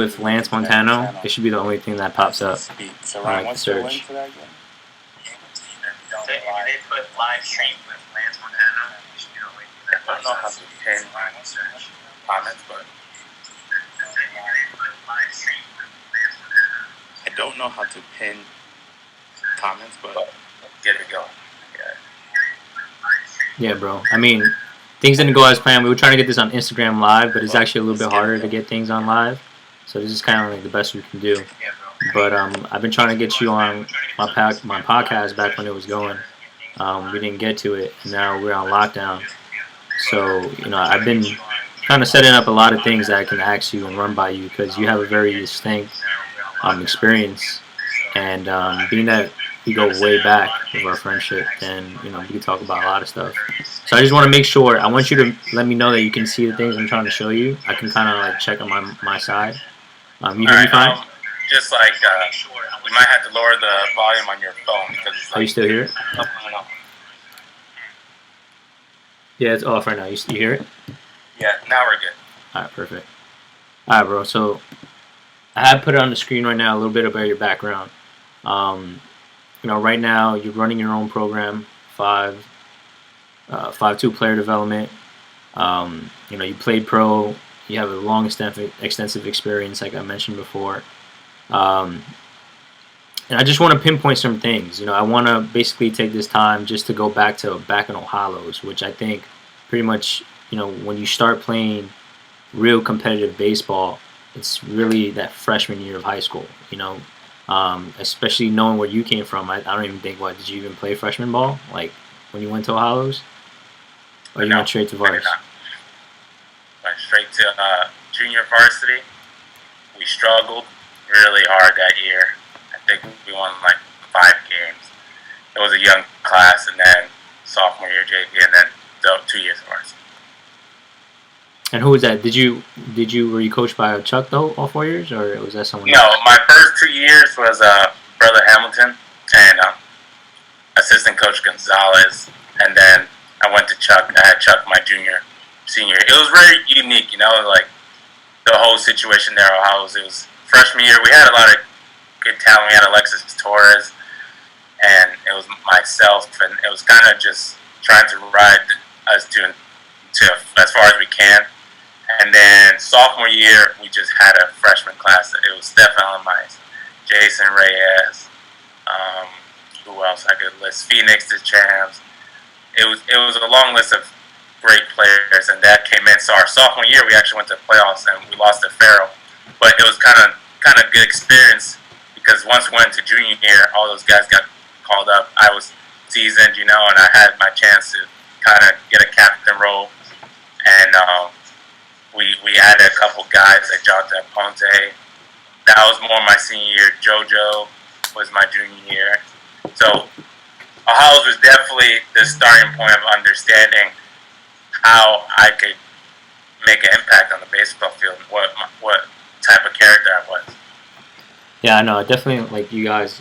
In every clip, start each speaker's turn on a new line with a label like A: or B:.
A: with Lance Montano, it should be the only thing that pops up.
B: So
A: Alright,
B: what's the link
A: search.
B: for that again?
C: If they put live stream with Lance Montano, it should be the only thing that
B: I don't know how to pin comments, but I don't know how to pin comments, but get it going.
A: Yeah, bro. I mean, things didn't go as planned. We were trying to get this on Instagram Live, but it's actually a little bit harder to get things on live. So this is kind of like the best we can do. But I've been trying to get you on my podcast back when it was going. We didn't get to it, and now we're on lockdown. So I've been kind of setting up a lot of things that I can ask you and run by you because you have a very distinct experience, and being that we go way back with our friendship, then we can talk about a lot of stuff. So I just want to make sure. I want you to let me know that you can see the things I'm trying to show you. I can kind of like check on my side. You hear me fine?
B: Just like you might have to lower the volume on your phone because it's like,
A: you still hear it?
B: No.
A: Yeah, it's off right now. You hear it?
B: Yeah, now we're good.
A: All right, perfect. All right, bro. So I have put it on the screen right now a little bit about your background. Right now you're running your own program, 5'2" player development. You played pro. You have a long, extensive experience, like I mentioned before. And I just want to pinpoint some things. I want to basically take this time just to go back in Ohalos, which I think pretty much, when you start playing real competitive baseball, it's really that freshman year of high school, especially knowing where you came from. I don't even think, did you even play freshman ball, like when you went to Ohalos? Or you went straight to varsity?
B: Went straight to junior varsity. We struggled really hard that year. I think we won like 5 games. It was a young class, and then sophomore year JV, and then 2 years of varsity.
A: And who was that? Were you coached by Chuck though, all 4 years, or was that someone else?
B: No, my first 2 years was Brother Hamilton and assistant coach Gonzalez, and then I went to Chuck. I had Chuck my senior. It was very unique, like the whole situation there. How it was freshman year. We had a lot of good talent. We had Alexis Torres, and it was myself, and it was kind of just trying to ride us to as far as we can. And then sophomore year, we just had a freshman class. It was Steph Alamais, Jason Reyes, who else I could list? Phoenix the Champs. It was a long list of great players, and that came in. So our sophomore year, we actually went to the playoffs, and we lost to Farrell. But it was kind of good experience because once we went to junior year, all those guys got called up. I was seasoned, and I had my chance to kind of get a captain role. And we added a couple guys like Jonathan Ponte. That was more my senior year. JoJo was my junior year. So Ohalos was definitely the starting point of understanding how I could make an impact on the baseball field, what type of character I was.
A: Yeah, I know. Definitely, like you guys.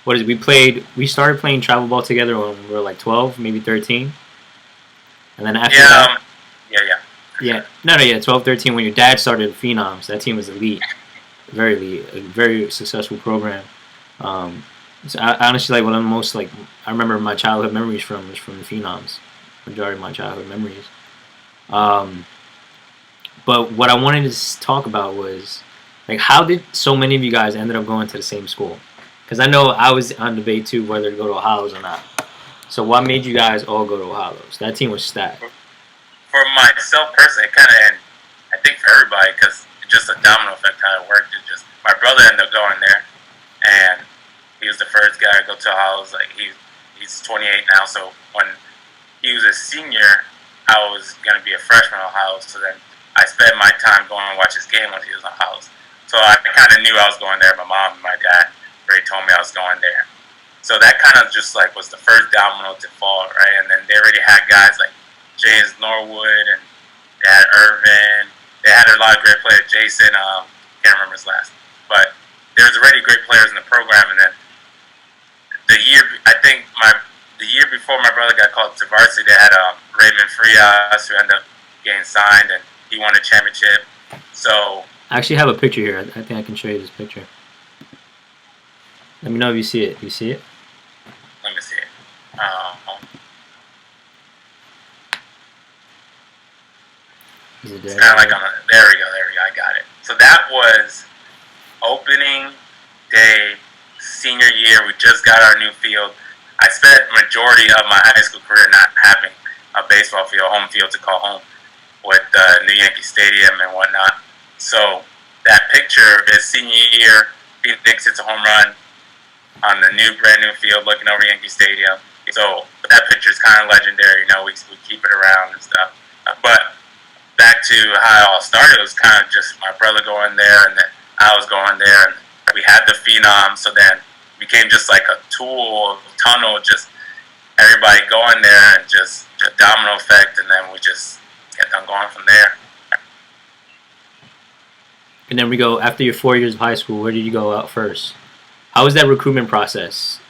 A: We started playing travel ball together when we were like 12, maybe 13. And then after that. Yeah. No, 12, 13, when your dad started Phenoms. That team was elite. Very elite. A very successful program. So I honestly, like, one of the most, like, I remember my childhood memories from the Phenoms. Majority of my childhood memories. But what I wanted to talk about was, like, how did so many of you guys ended up going to the same school? Because I know I was on debate too whether to go to Ohalos or not. So what made you guys all go to Ohalos? That team was stacked.
B: For myself personally, I think for everybody, because it's just a domino effect how it worked. It just my brother ended up going there, and he was the first guy to go to Ohalos. Like he's 28 now, so when he was a senior, I was gonna be a freshman at Ohalos. So then I spent my time going and watch his game when he was at Ohalos. So I kind of knew I was going there. My mom and my dad already told me I was going there. So that kind of just like was the first domino to fall, right? And then they already had guys like James Norwood, and they had Irvin. They had a lot of great players. Jason, can't remember his last, but there's already great players in the program. And then the year before my brother got called to varsity, they had Raymond Frias, who ended up getting signed, and he won a championship. So
A: I actually have a picture here. I think I can show you this picture. Let me know if you see it. Do you see it?
B: Let me see it.
A: Is it
B: It's
A: there?
B: kind of like there we go. I got it. So that was opening day, senior year. We just got our new field. I spent majority of my high school career not having a baseball field, home field to call home, with New Yankee Stadium and whatnot. So that picture is senior year. Phoenix hits a home run on the brand new field, looking over Yankee Stadium. So that picture is kind of legendary. You know, we keep it around and stuff. But back to how it all started, it was kind of just my brother going there, and then I was going there, and we had the phenom. So then it became just like a tool, tunnel, just everybody going there, and just domino effect, and then we just kept on going from there.
A: And then we go after your 4 years of high school. Where did you go out first? How was that recruitment process?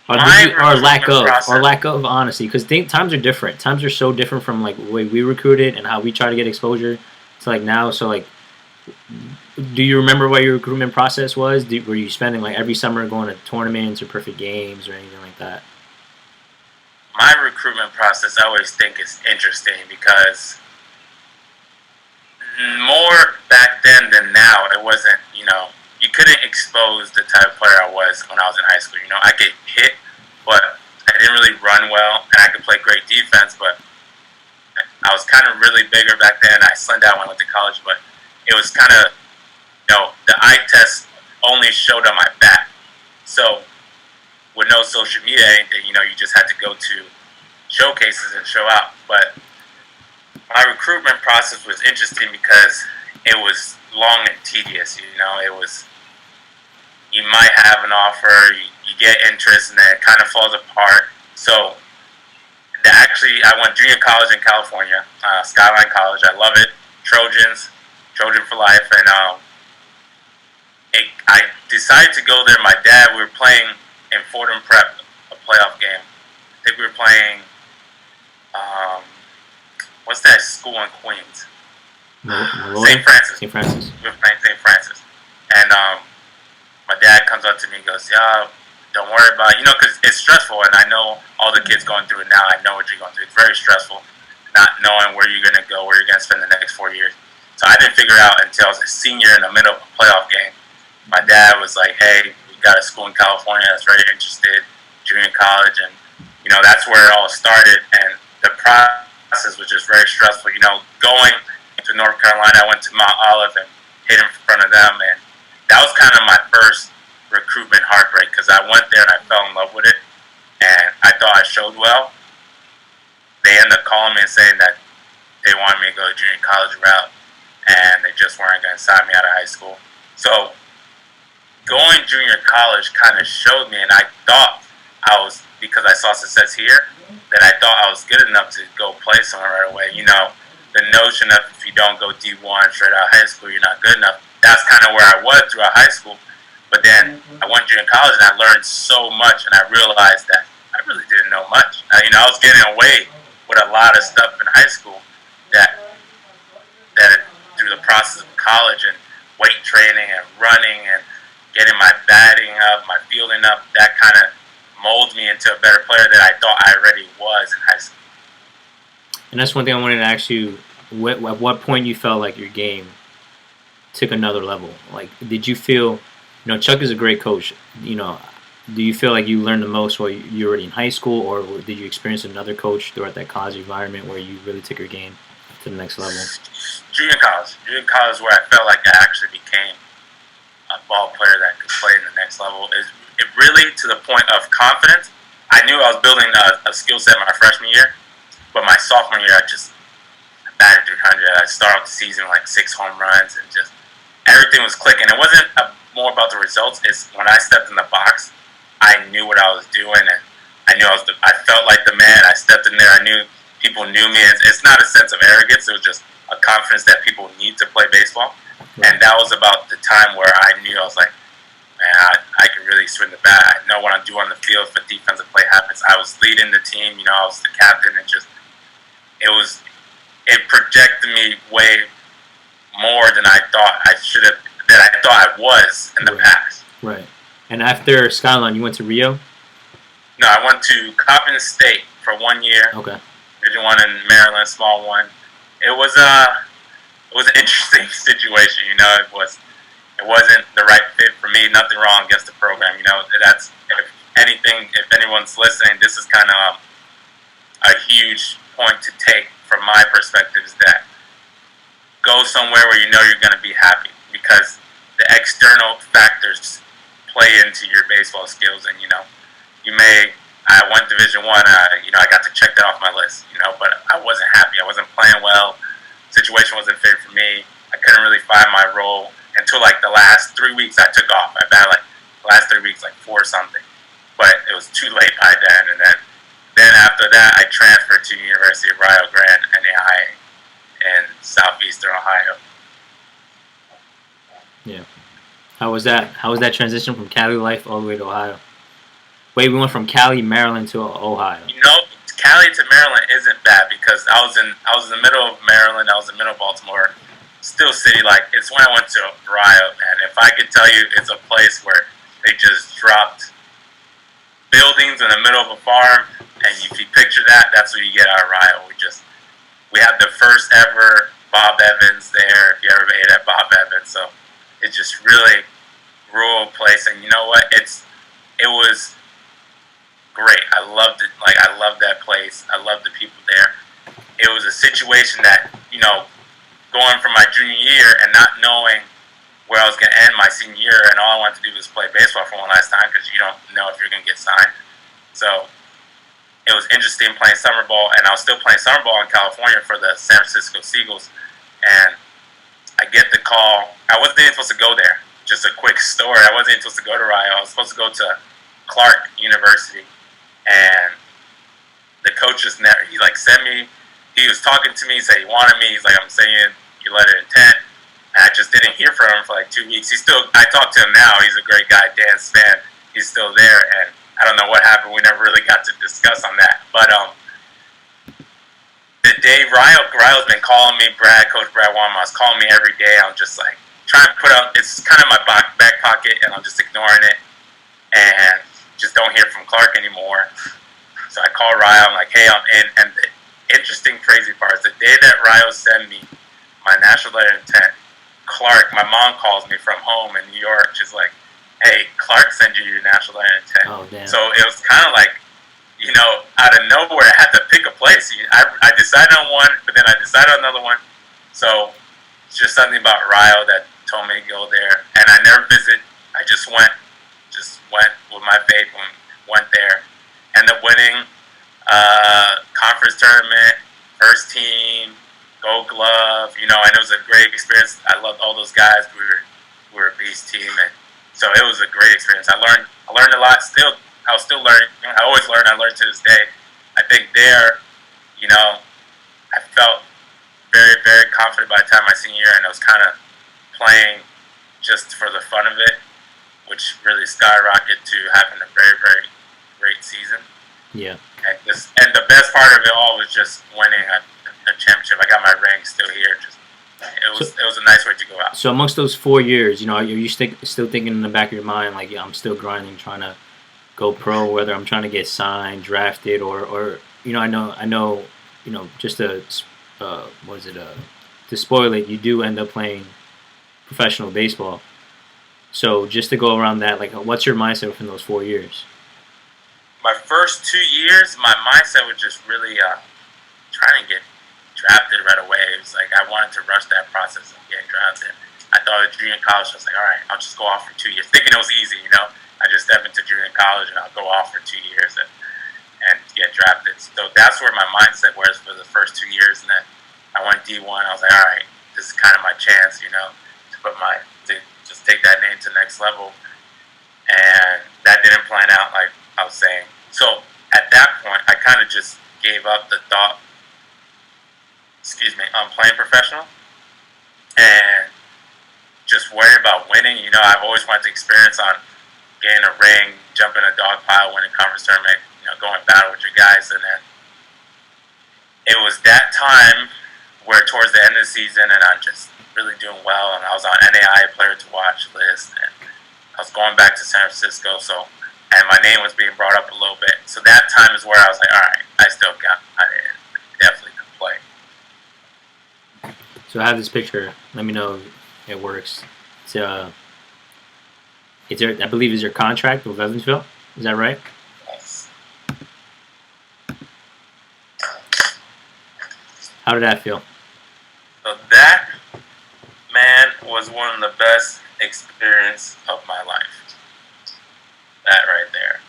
A: Or lack of honesty, because times are different. Times are so different from like the way we recruited and how we try to get exposure to like now. So like, do you remember what your recruitment process was? Were you spending like every summer going to tournaments or perfect games or anything like that?
B: My recruitment process, I always think, is interesting because more back then than now, it wasn't, you couldn't expose the type of player I was when I was in high school. I get hit, but I didn't really run well, and I could play great defense, but I was kind of really bigger back then. I slimmed down when I went to college, but it was kind of, the eye test only showed on my back. So with no social media, anything, you just had to go to showcases and show out. But my recruitment process was interesting because it was long and tedious. It was, you might have an offer, you get interest, and then it kind of falls apart. So actually, I went junior college in California, Skyline College. I love it. Trojan for life. And I decided to go there. My dad, we were playing in Fordham Prep, a playoff game. I think we were playing, what's that school in Queens? St. Francis.
A: St. Francis.
B: We were playing St. Francis. And my dad comes up to me and goes, yeah, don't worry about it. Because it's stressful, and I know all the kids going through it now. I know what you're going through. It's very stressful, not knowing where you're going to go, where you're going to spend the next 4 years. So I didn't figure out until I was a senior in the middle of a playoff game. My dad was like, hey, we got a school in California that's very interested, junior college, and, that's where it all started. And the process was just very stressful. Going to North Carolina, I went to Mount Olive and hit in front of them, and that was kind of my first recruitment heartbreak because I went there and I fell in love with it, and I thought I showed well. They ended up calling me and saying that they wanted me to go to junior college route, and they just weren't going to sign me out of high school. So going junior college kind of showed me, and I thought I was, because I saw success here, that I thought I was good enough to go play somewhere right away. The notion of if you don't go D1 straight out of high school, you're not good enough. That's kind of where I was throughout high school. But then I went junior college and I learned so much, and I realized that I really didn't know much. I was getting away with a lot of stuff in high school that through the process of college and weight training and running and getting my batting up, my fielding up, that kind of molded me into a better player that I thought I already was in high school.
A: And that's one thing I wanted to ask you. At what point you felt like your game took another level? Like, did you feel, Chuck is a great coach. Do you feel like you learned the most while you were already in high school, or did you experience another coach throughout that college environment where you really took your game to the next level?
B: Junior college is where I felt like I actually became a ball player that could play in the next level. It really, to the point of confidence, I knew I was building a skill set my freshman year, but my sophomore year, I batted 300. I started off the season with like 6 home runs, and just everything was clicking. It wasn't more about the results. It's when I stepped in the box, I knew what I was doing, and I knew I felt like the man. I stepped in there. I knew people knew me. It's not a sense of arrogance. It was just a confidence that people need to play baseball. And that was about the time where I knew, I was like, man, I can really swing the bat. I know what I'm doing on the field if a defensive play happens. I was leading the team. I was the captain, and it projected me way more than I thought I should have, that I thought I was in the past.
A: Right. And after Skyline, you went to Rio?
B: No, I went to Coppin State for 1 year.
A: Okay.
B: Division one in Maryland, small one. It was an interesting situation. It wasn't the right fit for me. Nothing wrong against the program. That's, if anyone's listening, this is kind of a huge point to take from my perspective, is that go somewhere where you know you're going to be happy, because the external factors play into your baseball skills. And I went Division One. I got to check that off my list. But I wasn't happy. I wasn't playing well. Situation wasn't fit for me. I couldn't really find my role until like the last 3 weeks. I took off. I batted like the last 3 weeks, like 4 something. But it was too late by then. And then after that, I transferred to University of Rio Grande, NAIA, in southeastern Ohio.
A: Yeah. How was that? How was that transition from Cali life all the way to Ohio? Wait, we went from Cali, Maryland to Ohio.
B: Cali to Maryland isn't bad, because I was in the middle of Maryland. I was in the middle of Baltimore. Still city, like, it's when I went to Rio, and if I could tell you, it's a place where they just dropped buildings in the middle of a farm, and if you picture that, that's what you get out of Rio. We had the first ever Bob Evans there, if you ever ate at Bob Evans. So it's just really rural place, and you know what? It was great. I loved it. Like, I loved that place. I loved the people there. It was a situation that, going from my junior year and not knowing where I was going to end my senior year, and all I wanted to do was play baseball for one last time, because you don't know if you're going to get signed. So it was interesting playing summer ball, and I was still playing summer ball in California for the San Francisco Seagulls. And I get the call. I wasn't even supposed to go there. Just a quick story. I wasn't even supposed to go to Rio. I was supposed to go to Clark University. And the coach just never, he sent me, he was talking to me, he said he wanted me, he's like, I'm sending you your letter of intent. And I just didn't hear from him for like 2 weeks. I talk to him now, he's a great guy, Dan Span, he's still there, and I don't know what happened, we never really got to discuss on that. But the day Ryo's been calling me, Coach Brad Wama's calling me every day. I'm just like, trying to put up, it's kind of my back pocket, and I'm just ignoring it, and just don't hear from Clark anymore. So I call Ryo, I'm like, hey, I'm in. And the interesting, crazy part is the day that Ryo sent me my national letter of intent, Clark, my mom calls me from home in New York. She's like, hey, Clark sent you your national letter of intent.
A: Oh, damn.
B: So it was kind of like, out of nowhere, I had to pick a place. I decided on one, but then I decided on another one. So it's just something about Rio that told me to go there. And I never visited. I just went with my faith and went there. Ended up winning conference tournament, first team, Gold Glove. And it was a great experience. I loved all those guys. We were a beast team, and so it was a great experience. I learned a lot. I was still learning. I always learn. I learn to this day. I think there, I felt very, very confident by the time my senior year, and I was kind of playing just for the fun of it, which really skyrocketed to having a very, very great season.
A: Yeah.
B: And the best part of it all was just winning a championship. I got my ring still here. It was a nice way to go out.
A: So amongst those 4 years, are you still thinking in the back of your mind, like, yeah, I'm still grinding, trying to go pro, whether I'm trying to get signed, drafted, or I know, just to to spoil it, you do end up playing professional baseball. So just to go around that, like, what's your mindset from those 4 years?
B: My first 2 years, my mindset was just really trying to get drafted right away. It was like I wanted to rush that process of getting drafted. I thought at junior college, I was like, all right, I'll just go off for 2 years, thinking it was easy, I just step into junior college and I'll go off for 2 years and get drafted. So that's where my mindset was for the first 2 years. And then I went D1. I was like, all right, this is kind of my chance, to just take that name to the next level. And that didn't plan out, like I was saying. So at that point, I kind of just gave up the thought, on playing professional and just worry about winning. I've always wanted to experience on getting a ring, jumping a dog pile, winning conference tournament, going battle with your guys. And then it was that time we're towards the end of the season, and I'm just really doing well. And I was on NAI player to watch list, and I was going back to San Francisco. So, and my name was being brought up a little bit. So that time is where I was like, all right, I still got it. Definitely could play.
A: So I have this picture. Let me know if it works. It's I believe is your contract with Evansville. Is that right?
B: Yes.
A: How did that feel?
B: So that, man, was one of the best experience of my life. That right there.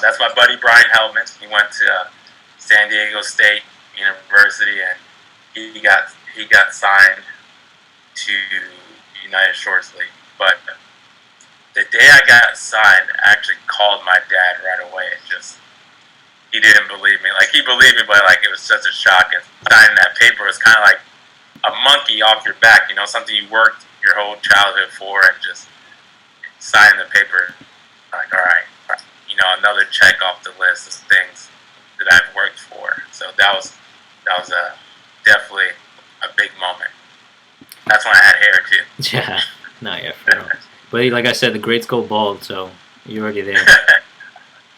B: That's my buddy Brian Hellman. He went to San Diego State University, and he got signed to United Shorts League. But the day I got signed, I actually called my dad right away. He didn't believe me. Like, he believed me, but like it was such a shock. And signing that paper was kind of like a monkey off your back, something you worked your whole childhood for, and just signing the paper. Like, all right, another check off the list of things that I've worked for. So that was definitely a big moment. That's when I had hair too.
A: Yeah, not yet. But like I said, the greats go bald, so you're already there.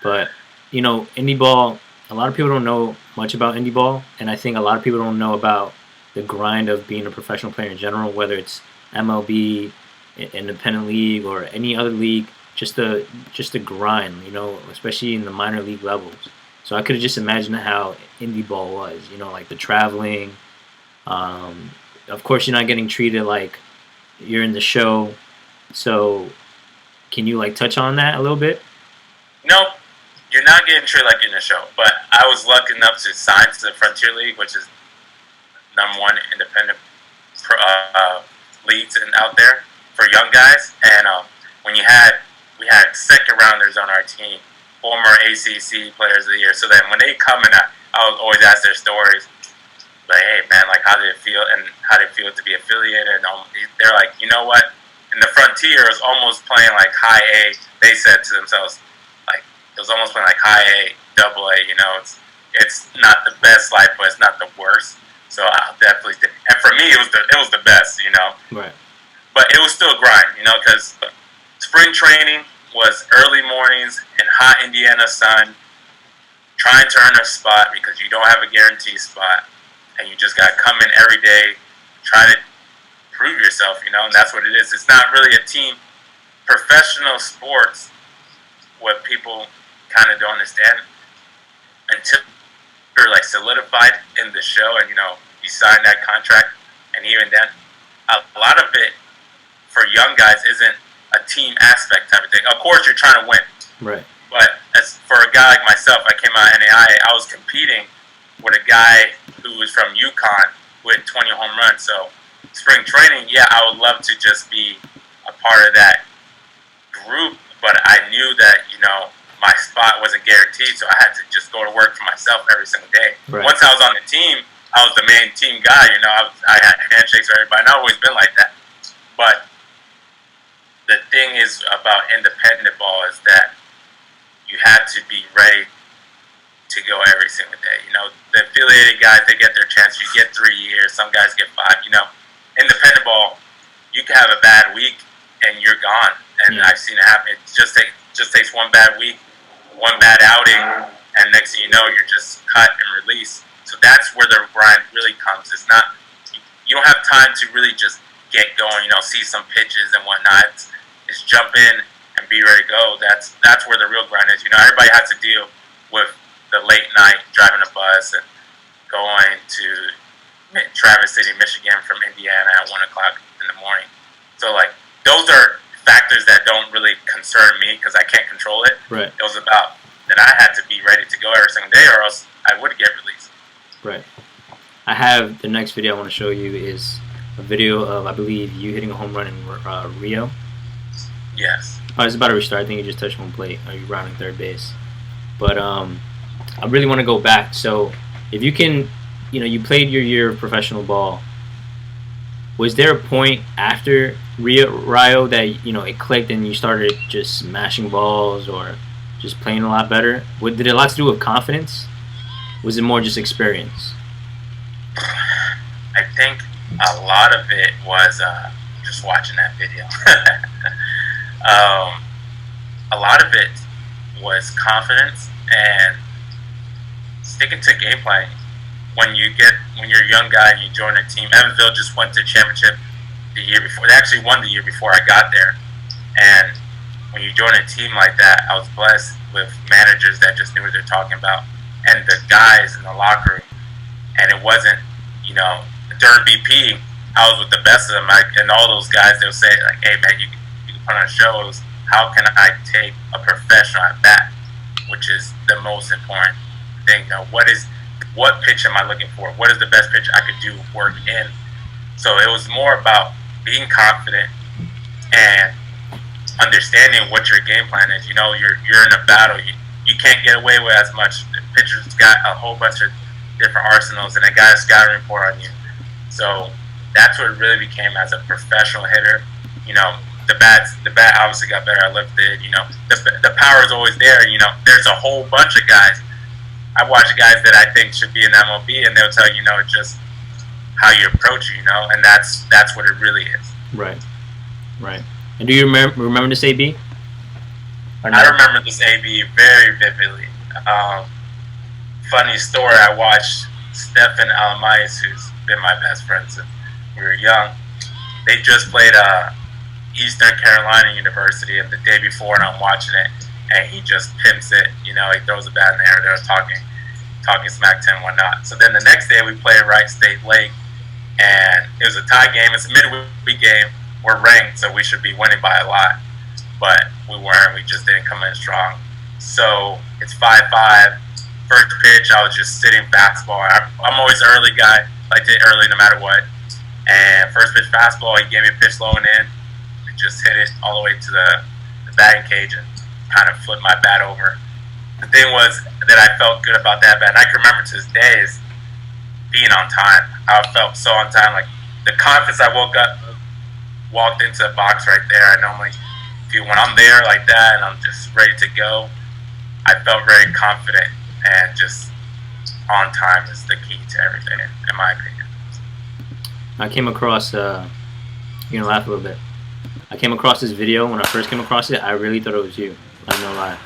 A: But indie ball, a lot of people don't know much about indie ball, and I think a lot of people don't know about the grind of being a professional player in general, whether it's MLB, independent league, or any other league. Just the grind, especially in the minor league levels. So I could just imagine how indie ball was, like the traveling. Of course, you're not getting treated like you're in the show. So can you touch on that a little bit?
B: No, you're not getting treated like you're in the show. But I was lucky enough to sign to the Frontier League, which is #1 independent leagues out there for young guys. And we had second rounders on our team, former ACC players of the year. So then when they come in, I would always ask their stories. Like, hey man, how did it feel, and how did it feel to be affiliated? And they're like, you know what? In the Frontier, it was almost playing like high A. They said to themselves, it was almost playing like high A, double A. It's not the best life, but it's not the worst. So I'll definitely. And for me, it was the best.
A: Right.
B: But it was still a grind, because spring training was early mornings in hot Indiana sun, trying to earn a spot because you don't have a guaranteed spot, and you just got to come in every day, try to prove yourself, and that's what it is. It's not really a team. Professional sports, what people kind of don't understand, until you're solidified in the show and, you sign that contract, and even then, a lot of it for young guys isn't a team aspect type of thing. Of course, you're trying to win.
A: Right.
B: But as for a guy like myself, I came out of NAI, I was competing with a guy who was from UConn who had 20 home runs. So spring training, yeah, I would love to just be a part of that group, but I knew that, my spot wasn't guaranteed, so I had to just go to work for myself every single day.
A: Right.
B: Once I was on the team, I was the main team guy, I had handshakes for everybody, and I've always been like that. But the thing is about independent ball is that you have to be ready to go every single day. The affiliated guys, they get their chance. You get 3 years. Some guys get 5. Independent ball, you can have a bad week and you're gone. And I've seen it happen. It just takes one bad week, one bad outing, and next thing you know, you're just cut and released. So that's where the grind really comes. It's not, you don't have time to really just get going, see some pitches and whatnot. It's jump in and be ready to go. That's where the real grind is. Everybody has to deal with the late night driving a bus and going to Traverse City, Michigan from Indiana at 1 o'clock in the morning. So those are factors that don't really concern me because I can't control it.
A: Right.
B: It was about that I had to be ready to go every single day, or else I would get released.
A: Right. I have the next video I want to show you is a video of, I believe, you hitting a home run in Rio.
B: Yes.
A: I was about to restart. I think you just touched home plate. Or you rounding third base. But I really want to go back. So if you can, you played your year of professional ball. Was there a point after Rio that it clicked and you started just smashing balls or just playing a lot better? Did it have a lot to do with confidence? Was it more just experience?
B: think a lot of it was just watching that video. A lot of it was confidence and sticking to game plan. When you're a young guy and you join a team, Evansville just went to championship the year before. They actually won the year before I got there. And when you join a team like that, I was blessed with managers that just knew what they're talking about, and the guys in the locker room. And it wasn't, during BP, I was with the best of them. And all those guys, they'll say, like, hey, man, you can put on shows. How can I take a professional at bat? Which is the most important thing. What pitch am I looking for? What is the best pitch I could do work in? So it was more about being confident and understanding what your game plan is. You're in a battle. You can't get away with as much. The pitcher's got a whole bunch of different arsenals, and they got a scouting report on you. So that's what it really became as a professional hitter. The bat obviously got better. I lifted. The power is always there. There's a whole bunch of guys. I watch guys that I think should be in MLB, and they'll tell you, just how you approach it, and that's what it really is.
A: Right. And do you remember this AB?
B: I remember this AB very vividly. Funny story, I watched Stephen Alamais, who's been my best friend since we were young. They just played Eastern Carolina University, and the day before, and I'm watching it, and he just pimps it. He throws a bat in the air. They're talking smack to him and whatnot. So then the next day, we played Wright State Lake, and it was a tie game. It's a midweek game. We're ranked, so we should be winning by a lot. But we weren't. We just didn't come in strong. So it's 5-5. First pitch, I was just sitting fastball. I'm always an early guy. I like to hit early no matter what. And first pitch fastball, he gave me a pitch low and in. And just hit it all the way to the batting cage and kind of flipped my bat over. The thing was that I felt good about that bat. And I can remember to this day is being on time. I felt so on time. Like the confidence I walked into the box right there. I normally feel when I'm there like that and I'm just ready to go, I felt very confident, and just on time is the key to everything, in my opinion.
A: I came across, you're going to laugh a little bit. I came across this video. When I first came across it, I really thought it was you. I'm no lie.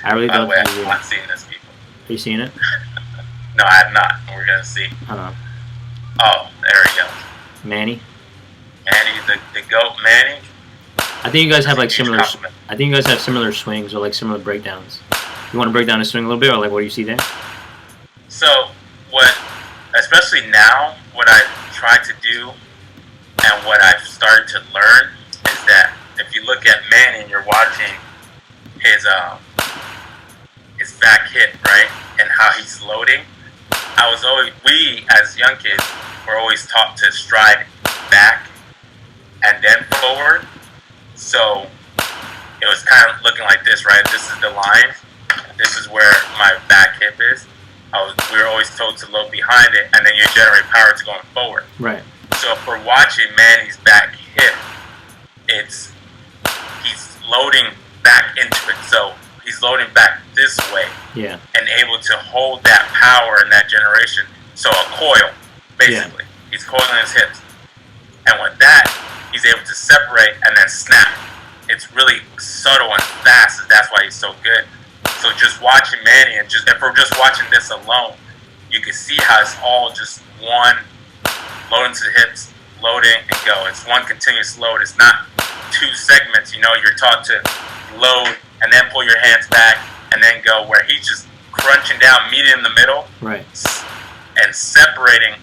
A: I really thought it was you.
B: I've not seen this people.
A: Have you seen it?
B: No, I have not. We're going to see.
A: I don't know.
B: Oh, there we go.
A: Manny,
B: the GOAT Manny.
A: I think you guys have similar. I think you guys have similar swings or similar breakdowns. You want to break down the swing a little bit, or what do you see there?
B: So especially now, what I try to do and what I've started to learn is that if you look at Manny and you're watching his back hit, right, and how he's loading, we as young kids were always taught to stride back and then forward. So it was kind of looking like this, right? This is the line. This is where my back hip is. We were always told to load behind it, and then you generate power to going forward.
A: Right.
B: So if we're watching Manny's back hip, he's loading back into it. So he's loading back this way.
A: Yeah.
B: And able to hold that power and that generation. So a coil, basically. Yeah. He's coiling his hips. And with that, he's able to separate and then snap. It's really subtle and fast. That's why he's so good. So just watching Manny, and if we're just watching this alone, you can see how it's all just one loading to the hips, loading and go. It's one continuous load. It's not two segments. You're taught to load and then pull your hands back and then go, where he's just crunching down, meeting in the middle,
A: right,
B: and separating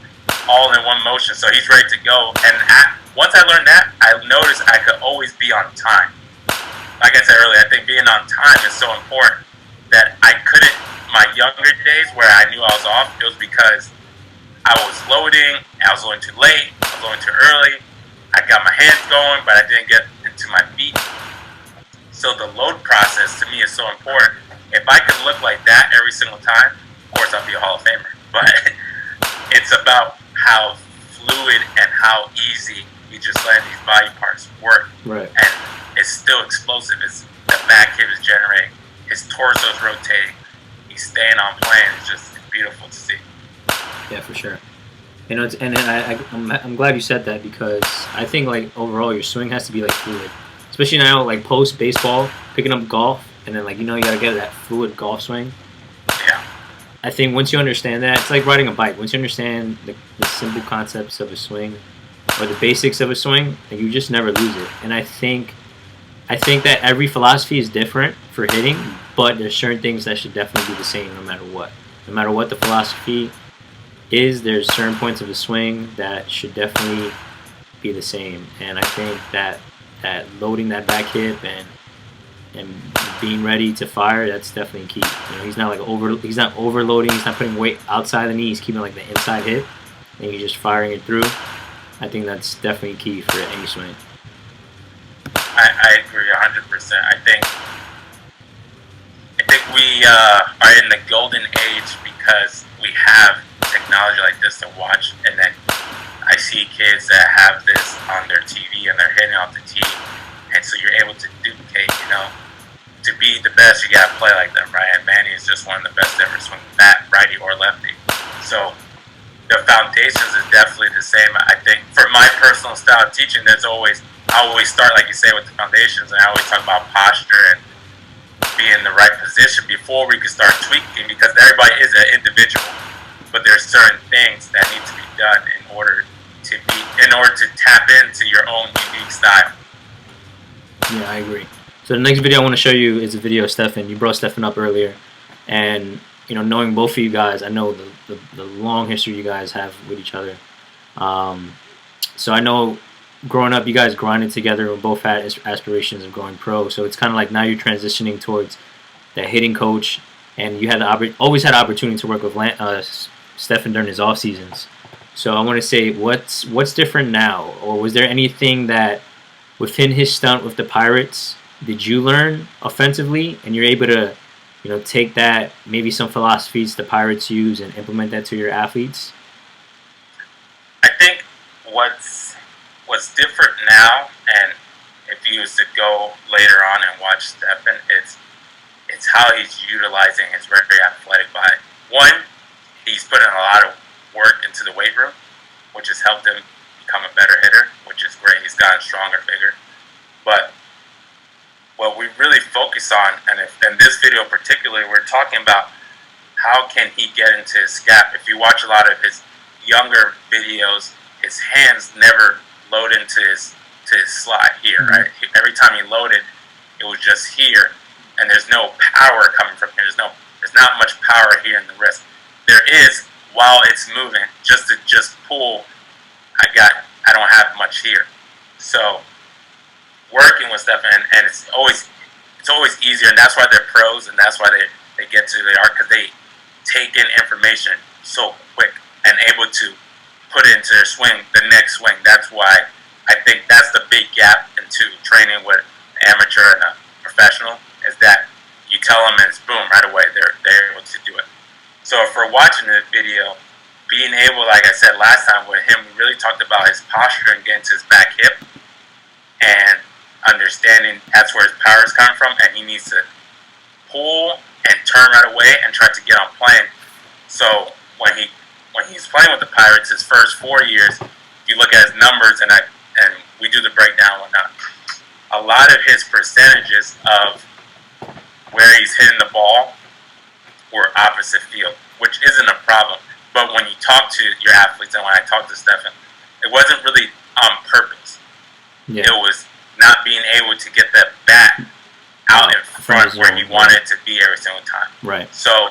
B: all in one motion. So he's ready to go. And once I learned that, I noticed I could always be on time. Like I said earlier, I think being on time is so important that I couldn't, my younger days where I knew I was off, it was because I was loading too late, I was loading too early, I got my hands going, but I didn't get into my feet. So the load process to me is so important. If I could look like that every single time, of course I'll be a Hall of Famer. But it's about how fluid and how easy we just let these body parts work.
A: Right.
B: And it's still explosive. The back hip is generating. His torso is rotating. He's staying on plan. It's beautiful to see.
A: Yeah, for sure. You know, I'm glad you said that because I think like overall your swing has to be like fluid, especially now like post baseball, picking up golf, and then like you know you gotta get that fluid golf swing.
B: Yeah.
A: I think once you understand that, it's like riding a bike. Once you understand the simple concepts of a swing or the basics of a swing, like you just never lose it. And I think that every philosophy is different for hitting, but there's certain things that should definitely be the same no matter what. No matter what the philosophy is, there's certain points of the swing that should definitely be the same. And I think that loading that back hip and being ready to fire, that's definitely key. You know, he's not overloading, he's not putting weight outside the knee, he's keeping like the inside hip and he's just firing it through. I think that's definitely key for any swing.
B: I agree 100%. I think we are in the golden age because we have technology like this to watch, and then I see kids that have this on their TV and they're hitting off the tee, and so you're able to duplicate. You know, to be the best, you gotta play like them, right? And Manny is just one of the best ever swing bat, righty or lefty. So the foundations is definitely the same. I think for my personal style of teaching, I always start, like you say, with the foundations, and I always talk about posture and be in the right position before we can start tweaking, because everybody is an individual, but there's certain things that need to be done in order to tap into your own unique style.
A: Yeah, I agree. So the next video I want to show you is a video of Stefan. You brought Stefan up earlier, and you know, knowing both of you guys, I know the long history you guys have with each other. So I know growing up, you guys grinded together and both had aspirations of going pro. So it's kind of like now you're transitioning towards that hitting coach, and you had always had the opportunity to work with Stefan during his off seasons. So I want to say, what's different now, or was there anything that within his stunt with the Pirates did you learn offensively, and you're able to, you know, take that maybe some philosophies the Pirates use and implement that to your athletes?
B: I think what's different now, and if you was to go later on and watch Stefan, it's how he's utilizing his very athletic body. One, he's putting a lot of work into the weight room, which has helped him become a better hitter, which is great. He's gotten stronger, bigger. But what we really focus on, and in this video particularly, we're talking about how can he get into his gap. If you watch a lot of his younger videos, his hands never load into his slide here, right? Every time he loaded, it was just here, and there's no power coming from here. There's not much power here in the wrist. There is while it's moving. Just to pull, I don't have much here. So working with Stefan, and it's always easier, and that's why they're pros, and that's why they get to where they are, because they take in information so quick and able to put it into their swing, the next swing. That's why I think that's the big gap into training with an amateur and a professional, is that you tell them and it's boom, right away, they're able to do it. So if we're watching the video, being able, like I said last time with him, we really talked about his posture and getting to his back hip and understanding that's where his power is coming from, and he needs to pull and turn right away and try to get on plane. So when he's playing with the Pirates, his first 4 years, if you look at his numbers, and we do the breakdown and whatnot, a lot of his percentages of where he's hitting the ball were opposite field, which isn't a problem. But when you talk to your athletes, and when I talked to Stefan, it wasn't really on purpose. Yeah. It was not being able to get that bat out in front where he wanted it to be every single time.
A: Right.
B: So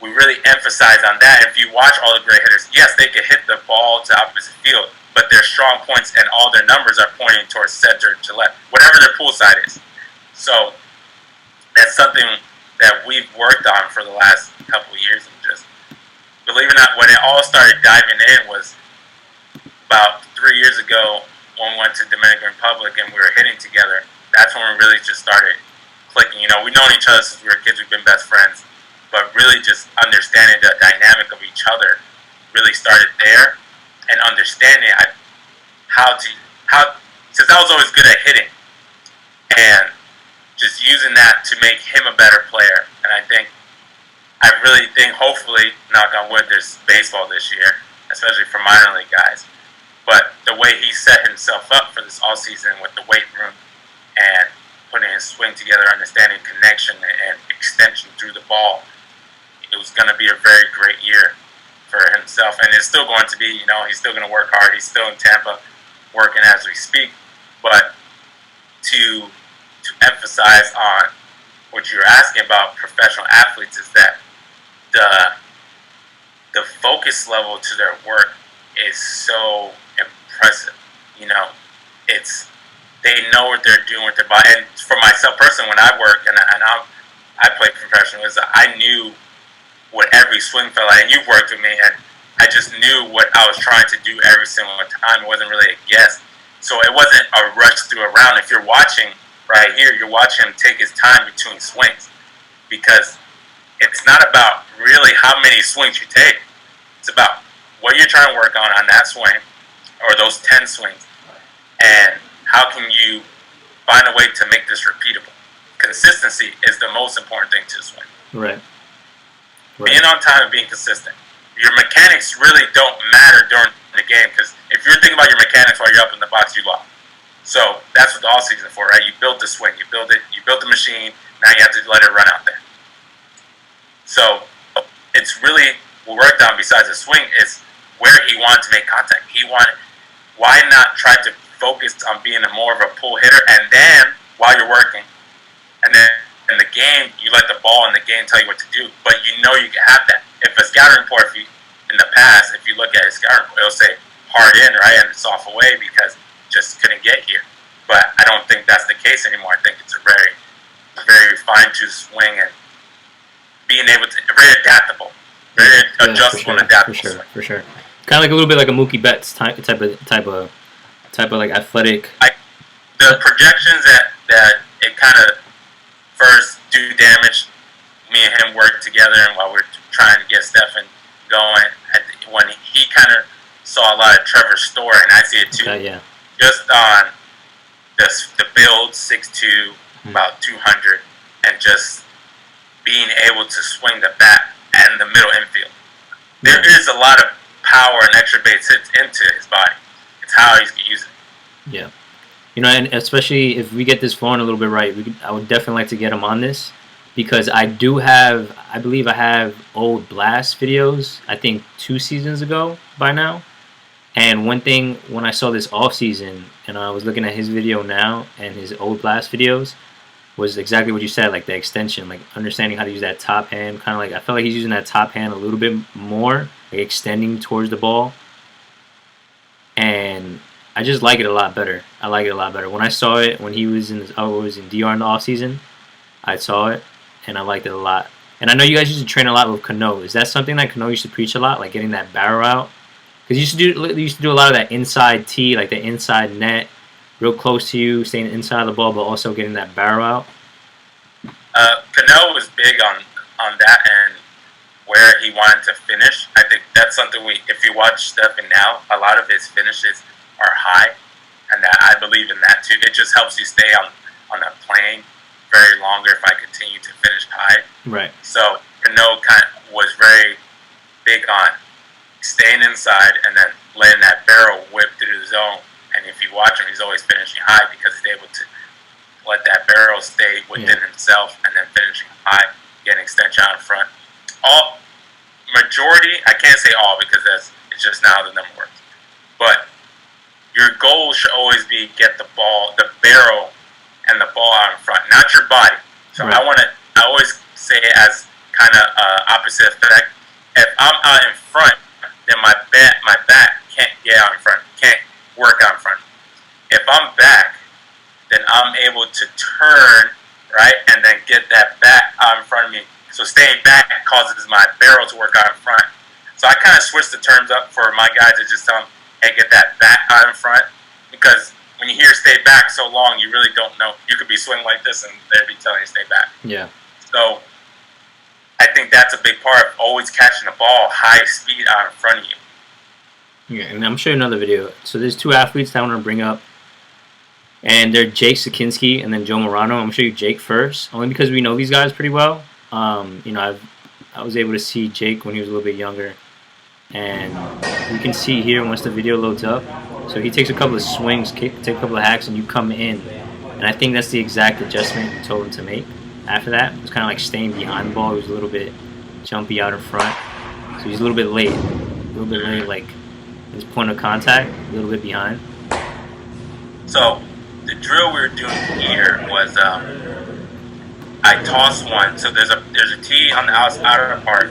B: we really emphasize on that. If you watch all the great hitters, yes, they can hit the ball to opposite field, but their strong points and all their numbers are pointing towards center to left, whatever their pull side is. So that's something that we've worked on for the last couple of years. And just, believe it or not, when it all started diving in was about 3 years ago when we went to Dominican Republic and we were hitting together. That's when we really just started clicking. You know, we've known each other since we were kids. We've been best friends. But really just understanding the dynamic of each other really started there, and understanding since I was always good at hitting, and just using that to make him a better player. And I really think, hopefully, knock on wood, there's baseball this year, especially for minor league guys. But the way he set himself up for this all season with the weight room and putting his swing together, understanding connection and extension through the ball, it was going to be a very great year for himself. And it's still going to be, you know, he's still going to work hard. He's still in Tampa working as we speak. But to emphasize on what you're asking about professional athletes is that the focus level to their work is so impressive. You know, they know what they're doing with their body. And for myself personally, when I work and I played professional, I knew what every swing felt like. And you've worked with me, and I just knew what I was trying to do every single time. It wasn't really a guess. So it wasn't a rush through a round. If you're watching right here, you're watching him take his time between swings, because it's not about really how many swings you take. It's about what you're trying to work on that swing or those 10 swings, and how can you find a way to make this repeatable. Consistency is the most important thing to swing.
A: Right.
B: Being on time and being consistent. Your mechanics really don't matter during the game, because if you're thinking about your mechanics while you're up in the box, you lost. So that's what the all season is for, right? You built the swing, you built the machine. Now you have to let it run out there. So it's really what worked on besides the swing is where he wanted to make contact. Why not try to focus on being more of a pull hitter, and then while you're working, and then in the game you let the ball in the game tell you what to do. But you know you can have that. If a scouting report, in the past, if you look at a scouting report, it'll say hard in, right, and it's off away because just couldn't get here. But I don't think that's the case anymore. I think it's a very, very fine-tuned swing and being able to very adaptable, very adjustable and adaptable.
A: For sure. Kind of like a little bit like a Mookie Betts type of like athletic.
B: The projections that it kind of first do damage. Me and him worked together, and while we're trying to get Stephen going, when he kind of saw a lot of Trevor's story, and I see it too.
A: Okay, yeah.
B: Just on the build, 6'2", about 200, and just being able to swing the bat and the middle infield. There is a lot of power and extra base hits into his body. It's how he's going to use it.
A: Yeah. You know, and especially if we get this flowing a little bit right, I would definitely like to get him on this, because I believe I have old Blast videos, I think 2 seasons ago by now. And one thing, when I saw this off season and I was looking at his video now and his old Blast videos, was exactly what you said, like the extension, like understanding how to use that top hand, kind of like I felt like he's using that top hand a little bit more, like extending towards the ball. And I just like it a lot better. I like it a lot better. When I saw it, when he was in DR in the off season, I saw it and I liked it a lot. And I know you guys used to train a lot with Cano. Is that something that Cano used to preach a lot, like getting that barrel out? Because you used to do a lot of that inside tee, like the inside net, real close to you, staying inside the ball, but also getting that barrel out.
B: Cano was big on that and where he wanted to finish. I think that's something if you watch Stephen now, a lot of his finishes are high, and that I believe in that too. It just helps you stay on the plane very longer if I continue to finish high.
A: Right.
B: So Cano kind of was very big on staying inside and then letting that barrel whip through the zone. And if you watch him, he's always finishing high because he's able to let that barrel stay within himself and then finishing high, getting extension out in front. Majority, I can't say all because it's just now the number works. But your goal should always be get the ball, the barrel, and the ball out in front, not your body. So
A: right.
B: I always say it as kind of opposite effect. If I'm out in front, then my back can't get out in front, can't work out in front. If I'm back, then I'm able to turn, right, and then get that bat out in front of me. So staying back causes my barrel to work out in front. So I kind of switched the terms up for my guys to just tell them, hey, get that bat out in front. Because when you hear stay back so long, you really don't know. You could be swinging like this and they'd be telling you to stay back.
A: Yeah.
B: So I think that's a big part of always catching the ball high speed out in front of you.
A: Yeah, and I'm showing another video. So there's 2 athletes that I want to bring up. And they're Jake Sakinski and then Joe Morano. I'm going to show you Jake first, only because we know these guys pretty well. You know, I was able to see Jake when he was a little bit younger. And you can see here once the video loads up. So he takes a couple of swings, take a couple of hacks, and you come in. And I think that's the exact adjustment you told him to make. After that, it was kind of like staying behind the ball. He was a little bit jumpy out in front. So he's a little bit late. Like his point of contact, a little bit behind.
B: So the drill we were doing here was I toss one. So there's a tee on the outer part,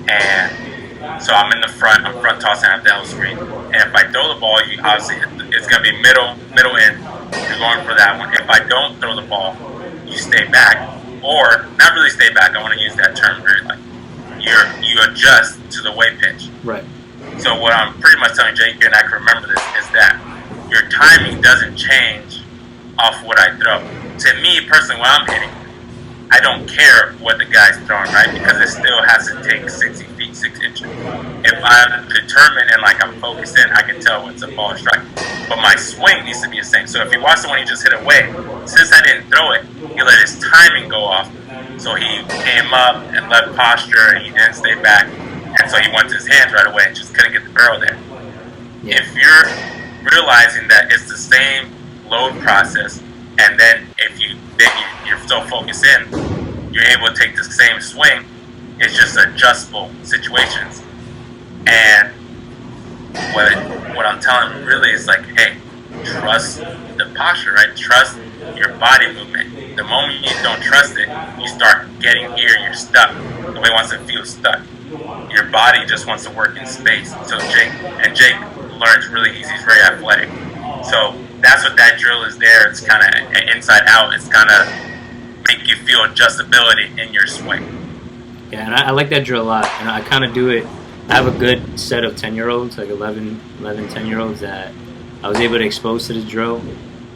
B: and so I'm in the front. I'm front tossing at the L screen. And if I throw the ball, you obviously it's gonna be middle in. You're going for that one. If I don't throw the ball, you stay back, or not really stay back. I want to use that term very like you adjust to the weight pitch.
A: Right.
B: So what I'm pretty much telling Jake here, and I can remember this, is that your timing doesn't change off what I throw. To me personally, when I'm hitting, I don't care what the guy's throwing, right? Because it still has to take 60 feet, 6 inches. If I'm determined and like I'm focused in, I can tell when it's a ball or strike. But my swing needs to be the same. So if you watch the one he just hit away, since I didn't throw it, he let his timing go off. So he came up and left posture, and he didn't stay back. And so he went to his hands right away and just couldn't get the barrel there.
A: Yeah.
B: If you're realizing that it's the same load process, and then you're still focused in, you're able to take the same swing. It's just adjustable situations. And what I'm telling him really is like, hey, trust the posture, right? Trust your body movement. The moment you don't trust it, you start getting here, you're stuck. Nobody wants to feel stuck. Your body just wants to work in space. So Jake learns really easy. He's very athletic. So that's what that drill is there. It's kind of inside out. It's kind of make you feel adjustability in your swing.
A: Yeah, and I like that drill a lot. And I kind of do it. I have a good set of 10-year-olds, like 11, 10-year-olds that I was able to expose to this drill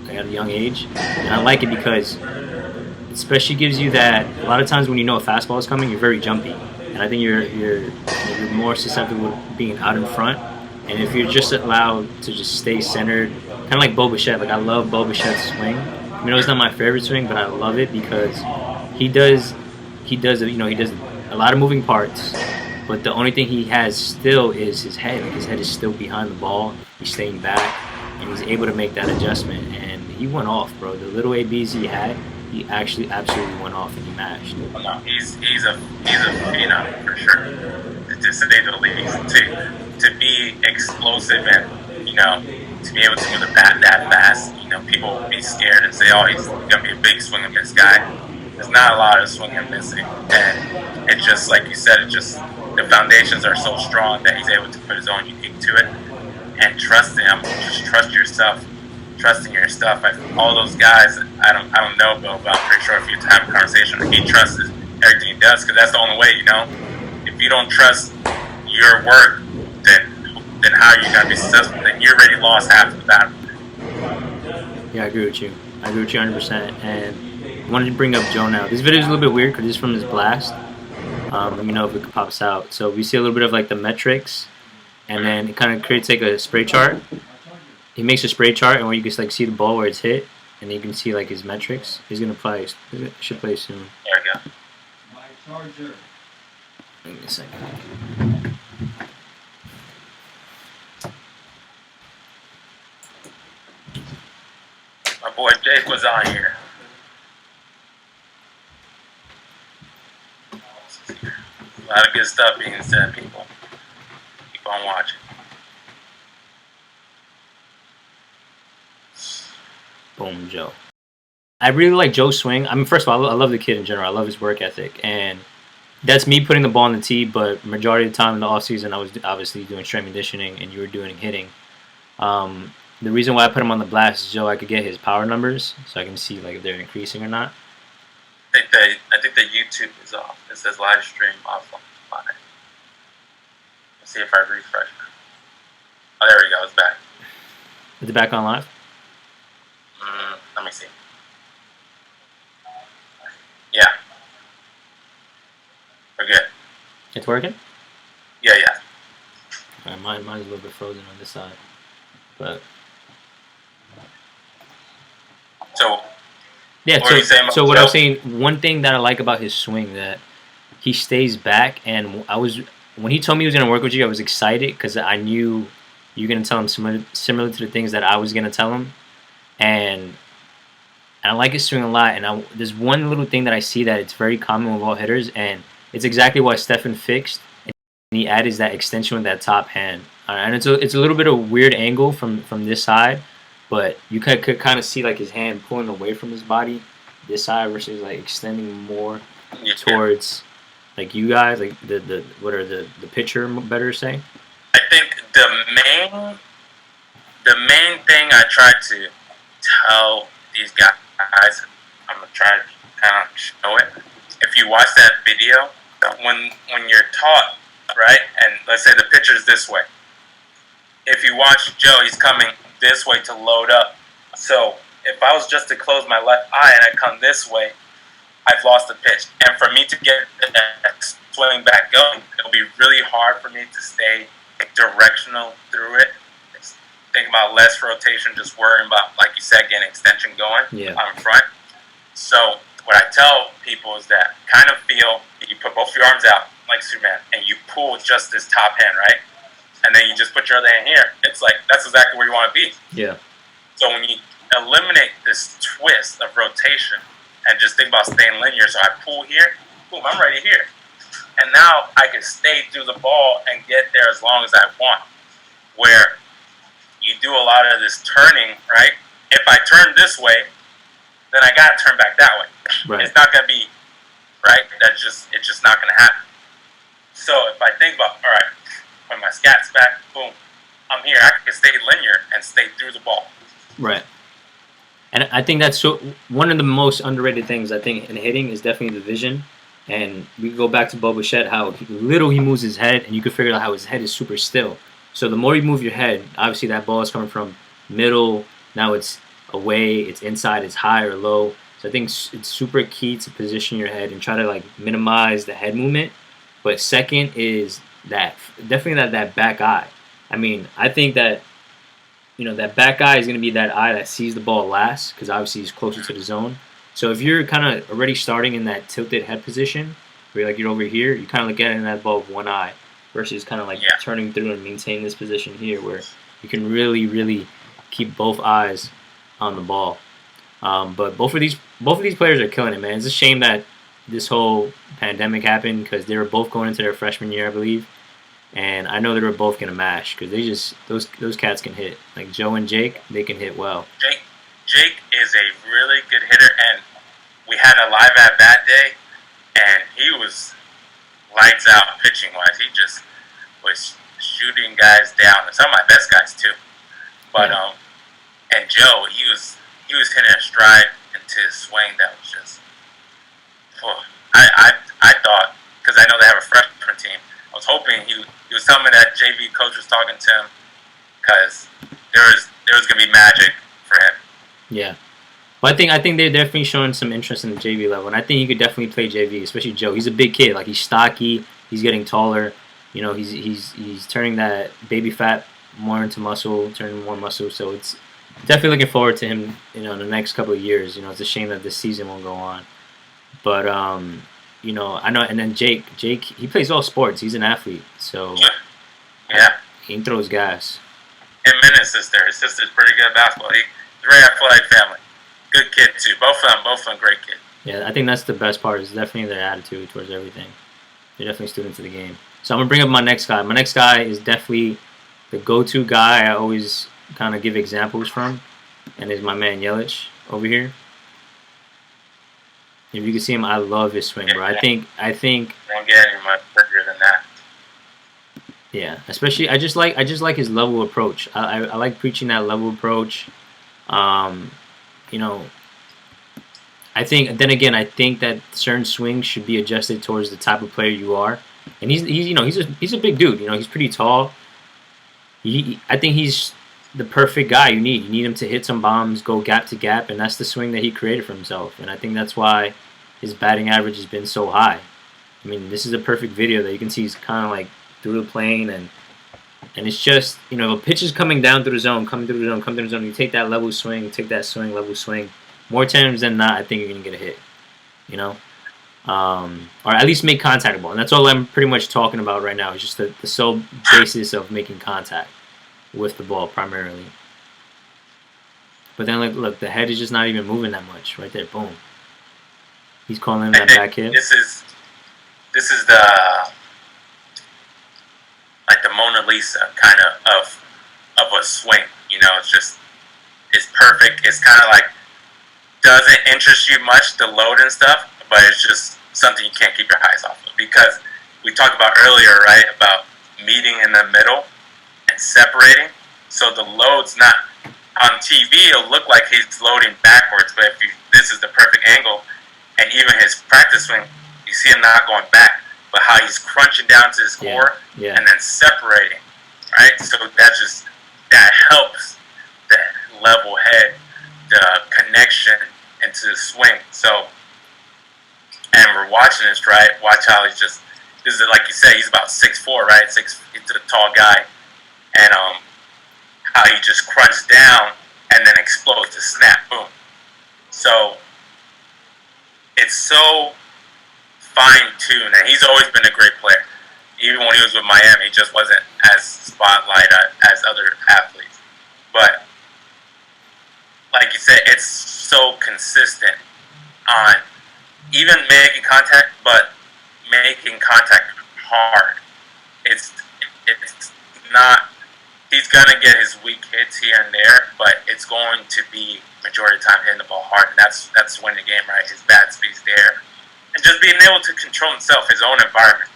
A: at a young age. And I like it because it especially gives you that, a lot of times when you know a fastball is coming, you're very jumpy. And I think you're more susceptible to being out in front. And if you're just allowed to just stay centered, kind of like Bo Bichette. Like I love Bo Bichette's swing. I mean, it's not my favorite swing, but I love it because he does a lot of moving parts. But the only thing he has still is his head. Like his head is still behind the ball. He's staying back, and he's able to make that adjustment. And he went off, bro. The little ABs he had, he actually absolutely went off and he mashed.
B: No, he's a phenom for sure. To say the least, to be explosive and to be able to move the bat that fast, people will be scared and say, oh, he's gonna be a big swing and miss guy. There's not a lot of swing and missing, and it's just like you said, the foundations are so strong that he's able to put his own unique to it and trust him. Just trust yourself. Trusting your stuff. All those guys, I don't know Bill, but I'm pretty sure if you have a conversation, he trusts everything he does, because that's the only way, If you don't trust your work, then how are you gonna be successful? Then you already lost half the battle.
A: Yeah, I agree with you. 100%. And I wanted to bring up Joe now. This video is a little bit weird because it's from his blast. Let me know if it pops out. So we see a little bit of like the metrics, and then it kind of creates like a spray chart. He makes a spray chart, and where you can like see the ball where it's hit, and then you can see like his metrics. He's gonna play. Should play soon.
B: There we go.
C: My charger.
A: Give me a second.
B: My boy Jake was on here. A lot of good stuff being said, people. Keep on watching.
A: Boom, Joe. I really like Joe's swing. I mean, first of all, I love the kid in general. I love his work ethic, and that's me putting the ball on the tee. But majority of the time in the off season, I was obviously doing strength conditioning, and you were doing hitting. The reason why I put him on the blast is so I could get his power numbers, so I can see like if they're increasing or not.
B: I think the YouTube is off. It says live stream offline. Let's see if I refresh. Oh, there we go. It's back.
A: Is it back on live?
B: Let me see. Yeah. We're good.
A: It's working?
B: Yeah.
A: Mine's a little bit frozen on this side. But
B: so
A: yeah,
B: what were you saying about
A: I was
B: Joe?
A: saying, one thing that I like about his swing, that he stays back, and I was when he told me he was gonna work with you, I was excited because I knew you're gonna tell him similar to the things that I was gonna tell him, and I like his swing a lot. And there's one little thing that I see that it's very common with all hitters, and it's exactly what Stefan fixed. And he added that extension with that top hand, and it's a little bit of a weird angle from this side, but you could kind of see like his hand pulling away from his body, this side versus like extending more towards like you guys, like the what are the pitcher better say?
B: I think the main thing I try to tell these guys, I'm gonna try to kind of show it. If you watch that video, when you're taught, right, and let's say the pitcher's this way. If you watch Joe, he's coming this way to load up. So if I was just to close my left eye and I come this way, I've lost the pitch. And for me to get that swing back going, it'll be really hard for me to stay directional through it. Think about less rotation, just worrying about, like you said, getting extension going on front. So what I tell people is that kind of feel, you put both your arms out like Superman, and you pull just this top hand, right? And then you just put your other hand here. It's like, that's exactly where you want to be.
A: Yeah.
B: So when you eliminate this twist of rotation and just think about staying linear, so I pull here, boom, I'm right here. And now I can stay through the ball and get there as long as I want. Where you do a lot of this turning, right? If I turn this way, then I got to turn back that way.
A: Right.
B: It's not going to be, right? It's just not going to happen. So if I think about, all right, when my scat's back, boom, I'm here. I can stay linear and stay through the ball.
A: Right. And I think that's one of the most underrated things, I think, in hitting is definitely the vision. And we go back to Bo Bichette, how little he moves his head, and you can figure out how his head is super still. So the more you move your head, obviously that ball is coming from middle, now it's away, it's inside, it's high or low. So I think it's super key to position your head and try to like minimize the head movement. But second is definitely that back eye. I mean, I think that, that back eye is going to be that eye that sees the ball last because obviously he's closer to the zone. So if you're kind of already starting in that tilted head position, where you're over here, you kind of look at it in that ball with one eye versus kind of like turning through and maintaining this position here where you can really, really keep both eyes on the ball. But both of these players are killing it, man. It's a shame that this whole pandemic happened because they were both going into their freshman year, I believe. And I know they were both going to mash because they just those cats can hit. Like Joe and Jake, they can hit well.
B: Jake is a really good hitter, and we had a live at bat day, and he was lights out pitching wise. He just was shooting guys down, and some of my best guys too. But and Joe, he was hitting a stride into his swing that was just. I thought, because I know they have a freshman team, I was hoping he was telling me that JV coach was talking to him because there was gonna be magic for him.
A: Yeah. Well, I think they're definitely showing some interest in the JV level, and I think he could definitely play JV, especially Joe. He's a big kid, like he's stocky, he's getting taller. He's turning that baby fat more into muscle, turning more muscle. So it's definitely looking forward to him, in the next couple of years. It's a shame that this season won't go on, but I know. And then Jake, he plays all sports. He's an athlete, so he throws gas.
B: Him and his sister's pretty good at basketball. He's a very athletic family. Good kid too. Both of them great kids.
A: Yeah, I think that's the best part. Is definitely their attitude towards everything. They're definitely students of the game. So I'm gonna bring up my next guy. My next guy is definitely the go-to guy I always kind of give examples from, and is my man Yelich over here. If you can see him, I love his swing, bro. I think.
B: Don't get any much bigger than that.
A: Yeah, especially I just like his level approach. I like preaching that level approach. I think that certain swings should be adjusted towards the type of player you are. And he's a big dude. He's pretty tall. I think he's the perfect guy you need. You need him to hit some bombs, go gap to gap, and that's the swing that he created for himself. And I think that's why his batting average has been so high. I mean, this is a perfect video that you can see he's kind of like through the plane, and it's just, a pitch is coming down through the zone, you take that level swing, level swing. More times than not, I think you're going to get a hit, or at least make contact with the ball. And that's all I'm pretty much talking about right now. Is just the sole basis of making contact with the ball primarily. But then look, the head is just not even moving that much right there. Boom. He's calling in that back hit.
B: This is the like the Mona Lisa kind of a swing. You know, it's perfect. It's kind of like doesn't interest you much, the load and stuff, but it's just something you can't keep your eyes off of, because we talked about earlier, right, about meeting in the middle and separating. So the load's not on TV. It'll look like he's loading backwards, but this is the perfect angle, and even his practice swing, you see him not going back, but how he's crunching down to his core and then separating, right? So that helps the level head, the connection into the swing. So, and we're watching this, right? Watch how this is like you said, he's about 6'4", right? He's a tall guy, and how he just crunches down and then explodes to snap, boom. So it's so fine-tuned, and he's always been a great player. Even when he was with Miami, he just wasn't as spotlight as other athletes. But like you said, it's so consistent on even making contact, but making contact hard. It's not. He's gonna get his weak hits here and there, but it's going to be majority of the time hitting the ball hard, and that's winning the game, right? His bat speed's there, and just being able to control himself, his own environment.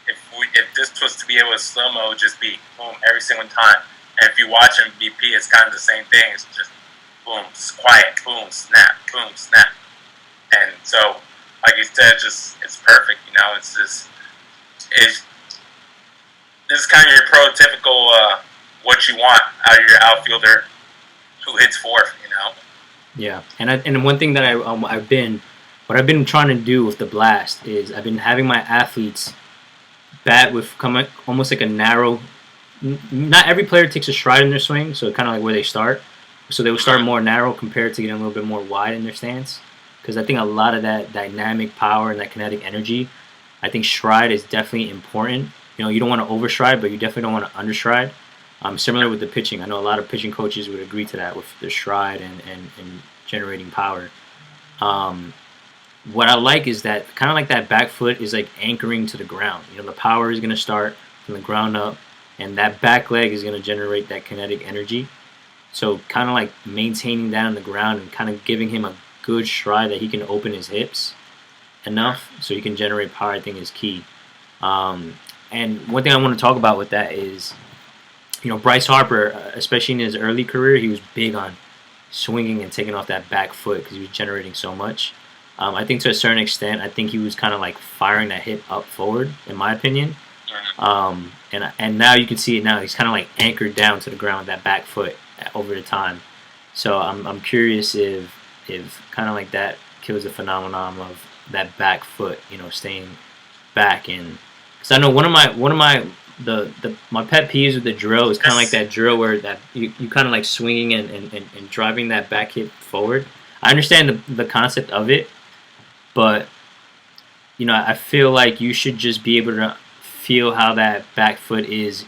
B: If this was to be able to slow mo, it would just be boom every single time. And if you watch him BP, it's kind of the same thing. It's just boom, it's quiet, boom, snap, boom, snap. And so, like you said, it's perfect. You know, this is kind of your prototypical what you want out of your outfielder who hits fourth. You know.
A: Yeah, and one thing that I've been trying to do with the blast is I've been having my athletes bat with almost like a narrow. Not every player takes a stride in their swing, so kind of like where they start. So they will start more narrow compared to getting a little bit more wide in their stance. Because I think a lot of that dynamic power and that kinetic energy, I think stride is definitely important. You know, you don't want to overstride, but you definitely don't want to understride. Similar with the pitching. I know a lot of pitching coaches would agree to that with the stride and generating power. What I like is that kind of like that back foot is like anchoring to the ground. You know, the power is going to start from the ground up, and that back leg is going to generate that kinetic energy. So kind of like maintaining that on the ground and kind of giving him a good stride that he can open his hips enough so he can generate power, I think is key. And one thing I want to talk about with that is, you know, Bryce Harper, especially in his early career, he was big on swinging and taking off that back foot because he was generating so much. I think to a certain extent, I think he was kind of like firing that hip up forward, in my opinion. And now you can see it now. He's kind of like anchored down to the ground with that back foot over the time. So I'm curious if kind of like that kills the phenomenon of that back foot, you know, staying back in. Because I know one of my pet peeves with the drill is kind of like that drill where that you kind of like swinging and driving that back hip forward. I understand the concept of it, but you know, I feel like you should just be able to feel how that back foot is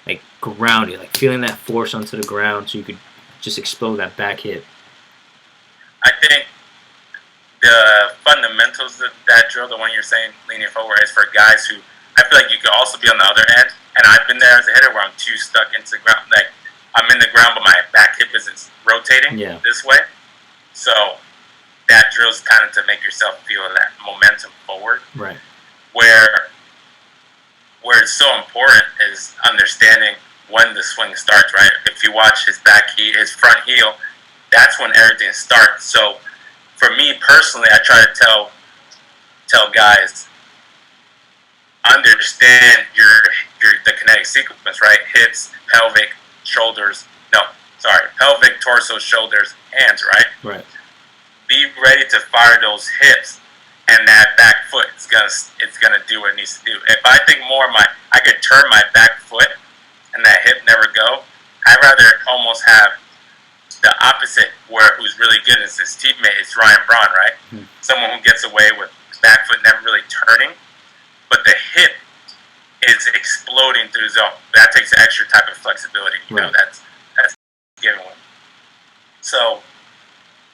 A: like grounded, like feeling that force onto the ground so you could just explode that back hip.
B: I think the fundamentals of that drill, the one you're saying, leaning forward, is for guys who, I feel like you could also be on the other end, and I've been there as a hitter where I'm too stuck into the ground. Like, I'm in the ground, but my back hip isn't rotating this way. So that drill's kind of to make yourself feel that momentum forward.
A: Right.
B: Where it's so important is understanding when the swing starts, right? If you watch his his front heel, that's when everything starts. So for me personally, I try to tell guys, understand the kinetic sequence, right? Hips, pelvic, shoulders. Pelvic, torso, shoulders, hands, right?
A: Right.
B: Be ready to fire those hips, and that back foot it's gonna do what it needs to do. If I think more I could turn my back foot and that hip never go, I'd rather almost have the opposite, where who's really good is his teammate is Ryan Braun, right? Someone who gets away with back foot never really turning, but the hip is exploding through the zone. That takes an extra type of flexibility. You know, that's a given one. So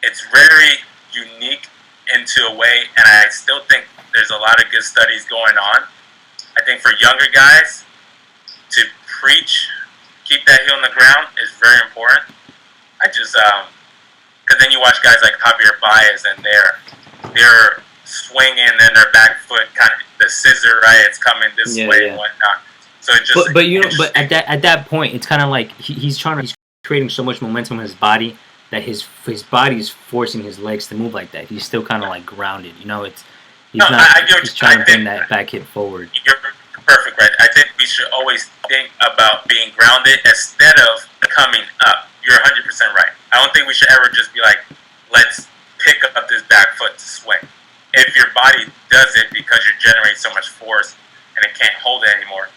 B: it's very unique into a way, and I still think there's a lot of good studies going on. I think for younger guys to preach, keep that heel on the ground is very important. I just, because then you watch guys like Javier Baez and they're swinging and their back foot kind of the scissor, right? It's coming this way and whatnot. So it just,
A: but at that point, it's kind of like he's creating so much momentum in his body that his body is forcing his legs to move like that. He's still kind of like grounded, you know. He's trying to bring that back hip forward.
B: You're perfect, right? I think we should always think about being grounded instead of coming up. You're 100% right. I don't think we should ever just be like, let's pick up this back foot to swing. If your body does it because you're generating so much force and it can't hold it anymore,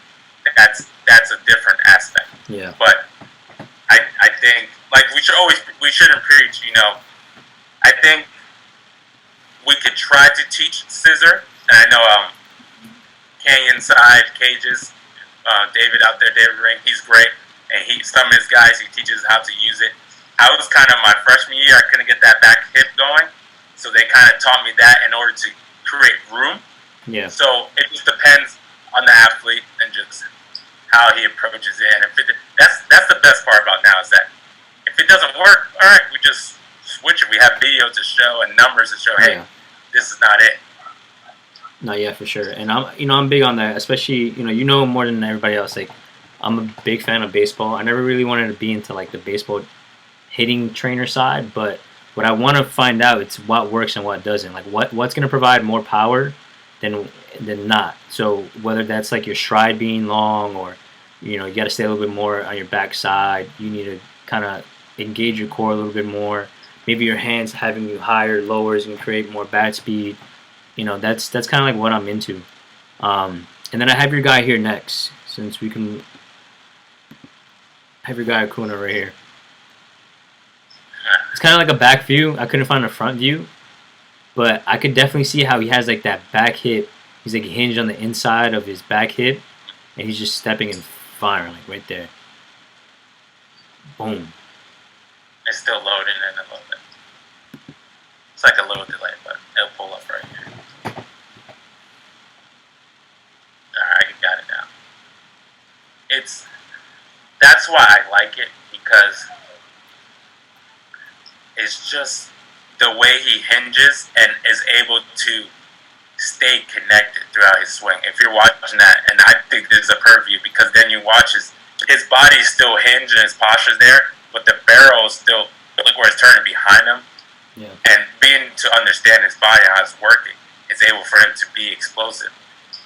B: that's a different aspect.
A: Yeah.
B: But I think like we shouldn't preach, you know. I think we could try to teach scissor, and I know Canyon Side Cages, David out there, David Ring, he's great, and some of his guys he teaches how to use it. I was kind of my freshman year, I couldn't get that back hip going, so they kind of taught me that in order to create room.
A: Yeah.
B: So it just depends on the athlete and just how he approaches it. And that's the best part about now is that if it doesn't work, all right, we just switch it. We have video to show and numbers to show, hey, this is not it.
A: No, yeah, for sure. And I'm big on that, especially, you know more than everybody else. Like, I'm a big fan of baseball. I never really wanted to be into like the baseball hitting trainer side, but what I want to find out it's what works and what doesn't. Like what's going to provide more power than not. So whether that's like your stride being long, or you got to stay a little bit more on your back side. You need to kind of engage your core a little bit more. Maybe your hands having you higher, lower is going to create more bat speed. That's kind of like what I'm into. And then I have your guy here next, since we can have your guy Acuna right here. It's kind of like a back view. I couldn't find a front view, but I could definitely see how he has like that back hip. He's like hinged on the inside of his back hip, and he's just stepping and firing like right there. Boom.
B: It's still loading in a little bit. It's like a little delay, but it'll pull up right here. Alright, I got it now. That's why I like it, because it's just the way he hinges and is able to stay connected throughout his swing. If you're watching that, and I think this is a purview, because then you watch his body's still hinged and his posture's there, but the barrel is still, look where it's turning behind him.
A: Yeah.
B: And being to understand his body, how it's working, it's able for him to be explosive.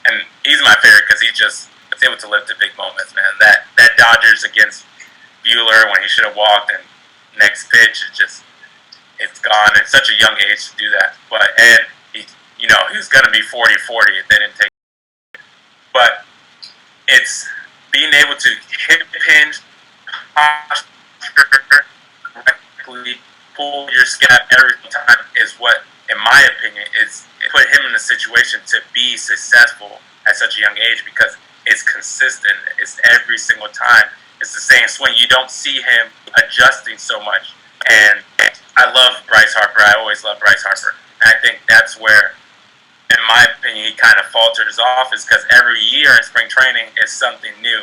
B: And he's my favorite because he just is able to live to big moments, man. That Dodgers against Bueller when he should have walked, and next pitch, it's gone at such a young age to do that. But he's gonna be 40-40 if they didn't take it. But it's being able to hip hinge, posture correctly, pull your scap every time is what, in my opinion, is put him in a situation to be successful at such a young age, because it's consistent. It's every single time. It's the same swing. You don't see him adjusting so much. And I love Bryce Harper. I always love Bryce Harper. And I think that's where, in my opinion, he kind of falters off, is because every year in spring training is something new.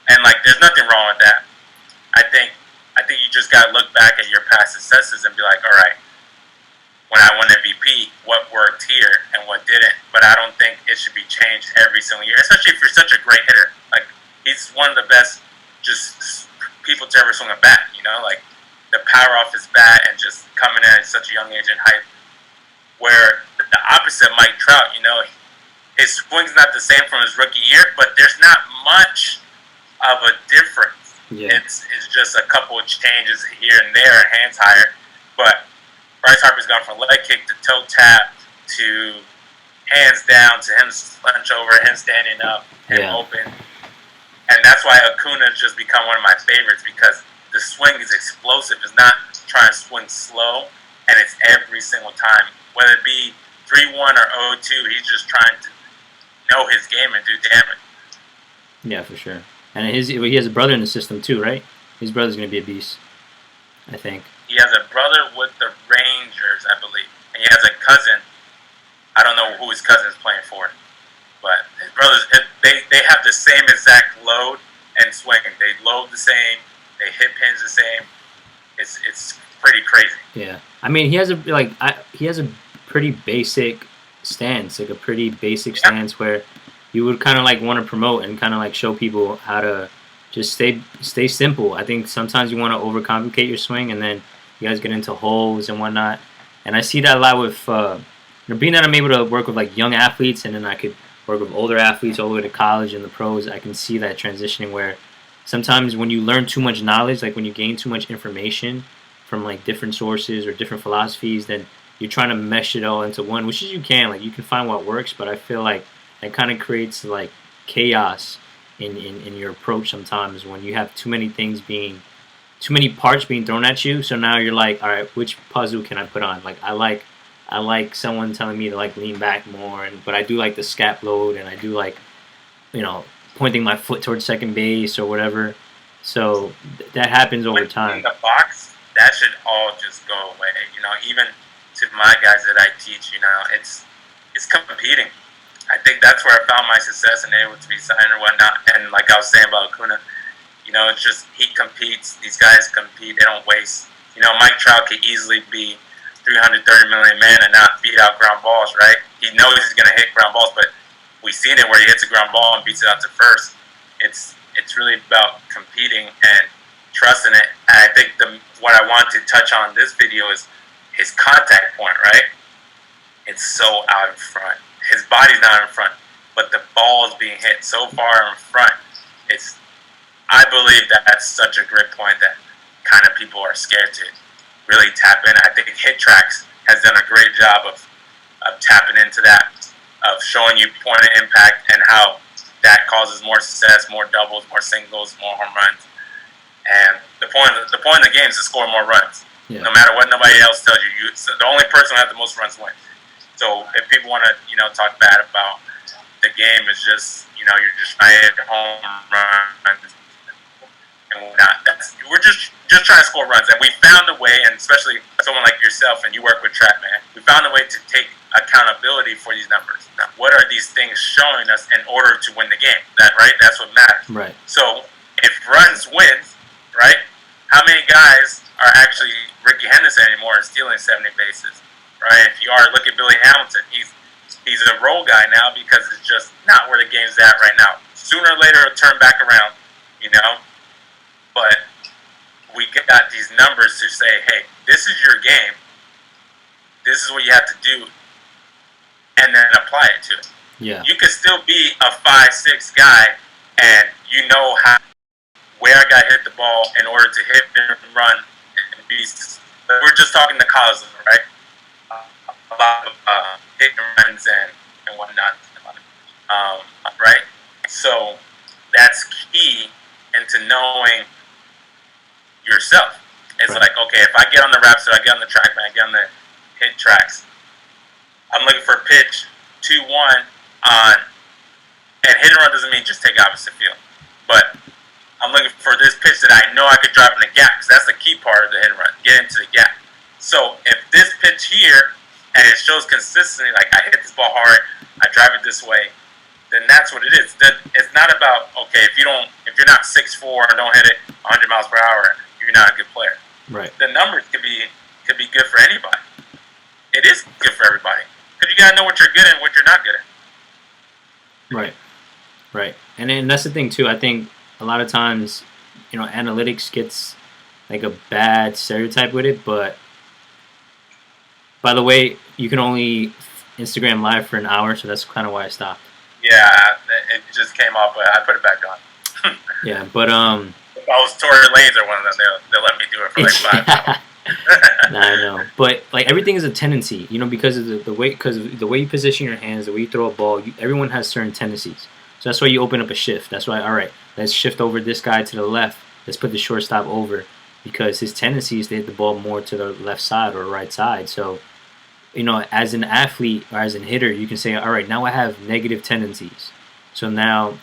B: And, there's nothing wrong with that. I think you just got to look back at your past successes and be like, all right, when I won MVP, what worked here and what didn't. But I don't think it should be changed every single year, especially if you're such a great hitter. He's one of the best just people to ever swing a bat, the power off his bat and just coming in at such a young age and height. Where the opposite, Mike Trout, his swing's not the same from his rookie year, but there's not much of a difference.
A: Yeah.
B: It's just a couple of changes here and there, and hands higher. But Bryce Harper's gone from leg kick to toe tap to hands down to him lunge over, him standing up, him open. And that's why Acuna's just become one of my favorites, because the swing is explosive. It's not trying to swing slow, and it's every single time. Whether it be 3-1 or 0-2. He's just trying to know his game and do damage.
A: Yeah, for sure. And he has a brother in the system too, right? His brother's gonna be a beast, I think.
B: He has a brother with the Rangers, I believe, and he has a cousin. I don't know who his cousin is playing for, but his brothers, they have the same exact load and swing. They load the same. They hit pins the same. It's pretty crazy.
A: Yeah, I mean he has a pretty basic stance, like a pretty basic stance where you would kind of like want to promote and kind of like show people how to just stay simple. I think sometimes you want to overcomplicate your swing, and then you guys get into holes and whatnot. And I see that a lot with being that I'm able to work with like young athletes, and then I could work with older athletes all the way to college and the pros. I can see that transitioning where sometimes when you learn too much knowledge, like when you gain too much information from like different sources or different philosophies, then you're trying to mesh it all into one, which is you can. Like you can find what works, but I feel like that kind of creates like chaos in your approach sometimes when you have too many parts being thrown at you. So now you're like, all right, which puzzle can I put on? Like I like someone telling me to like lean back more, but I do like the scap load, and I do like, pointing my foot towards second base or whatever. So that happens over time.
B: In the box, that should all just go away. Even to my guys that I teach, it's competing. I think that's where I found my success and able to be signed or whatnot. And like I was saying about Acuna, it's just he competes. These guys compete. They don't waste. Mike Trout could easily be 330 million man and not beat out ground balls, right? He knows he's going to hit ground balls, but we've seen it where he hits a ground ball and beats it out to first. It's really about competing and trusting it. And I think what I want to touch on this video is his contact point, right? It's so out in front. His body's not in front, but the ball is being hit so far in front. I believe that's such a great point that kind of people are scared to really tap in. I think Hit Tracks has done a great job of tapping into that, of showing you point of impact and how that causes more success, more doubles, more singles, more home runs. And the point of the game is to score more runs. Yeah. No matter what nobody else tells you, the only person who has the most runs wins. So if people want to, talk bad about the game, it's just, you're just trying to hit home runs and whatnot. We're just trying to score runs, and we found a way, and especially someone like yourself, and you work with TrackMan, we found a way to take accountability for these numbers. Now, what are these things showing us in order to win the game? That's what matters.
A: Right.
B: So if runs wins, right? How many guys are actually Ricky Henderson anymore and stealing 70 bases? Right? If you look at Billy Hamilton, he's a role guy now because it's just not where the game's at right now. Sooner or later, it'll turn back around, But we got these numbers to say, hey, this is your game. This is what you have to do, and then apply it to it.
A: Yeah.
B: You could still be a 5'6" guy, and where I got to hit the ball in order to hit and run and be. We're just talking the college level, right? A lot of hit and runs and whatnot, right? So that's key into knowing yourself. It's right. Like, okay, if I get on the Raptor, I get on the TrackMan, I get on the Hit Tracks, I'm looking for a pitch 2-1 on, and hit and run doesn't mean just take opposite field, but I'm looking for this pitch that I know I could drive in the gap, because that's the key part of the hit and run, get into the gap. So if this pitch here, and it shows consistently, like I hit this ball hard, I drive it this way, then that's what it is. It's not about, okay, if you're not 6'4" and don't hit it 100 miles per hour, you're not a good player.
A: Right.
B: The numbers could be good for anybody. It is good for everybody, because you gotta know what you're good at and what you're not good at.
A: Right. And that's the thing too. I think a lot of times, analytics gets like a bad stereotype with it. But by the way, you can only Instagram Live for an hour, so that's kind of why I stopped.
B: Yeah, it just came off, but I put it back on.
A: Yeah, but
B: if I was Tory Lanez or one of them, they'll let me do it for like 5 hours.
A: Nah, I know, but like everything is a tendency, because of the way you position your hands, the way you throw a ball. Everyone has certain tendencies, so that's why you open up a shift. That's why, all right, let's shift over this guy to the left. Let's put the shortstop over, because his tendency is to hit the ball more to the left side or right side. So as an athlete or as a hitter, you can say, all right, now I have negative tendencies. So now,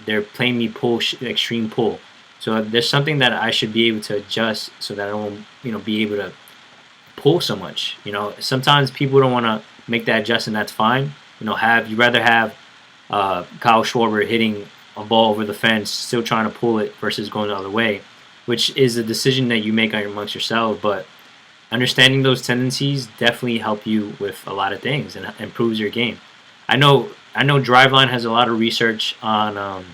A: they're playing me extreme pull. So there's something that I should be able to adjust so that I won't, be able to pull so much. Sometimes people don't want to make that adjustment. That's fine. You rather have Kyle Schwarber hitting a ball over the fence, still trying to pull it versus going the other way, which is a decision that you make amongst yourself. But understanding those tendencies definitely help you with a lot of things and improves your game. I know Driveline has a lot of research on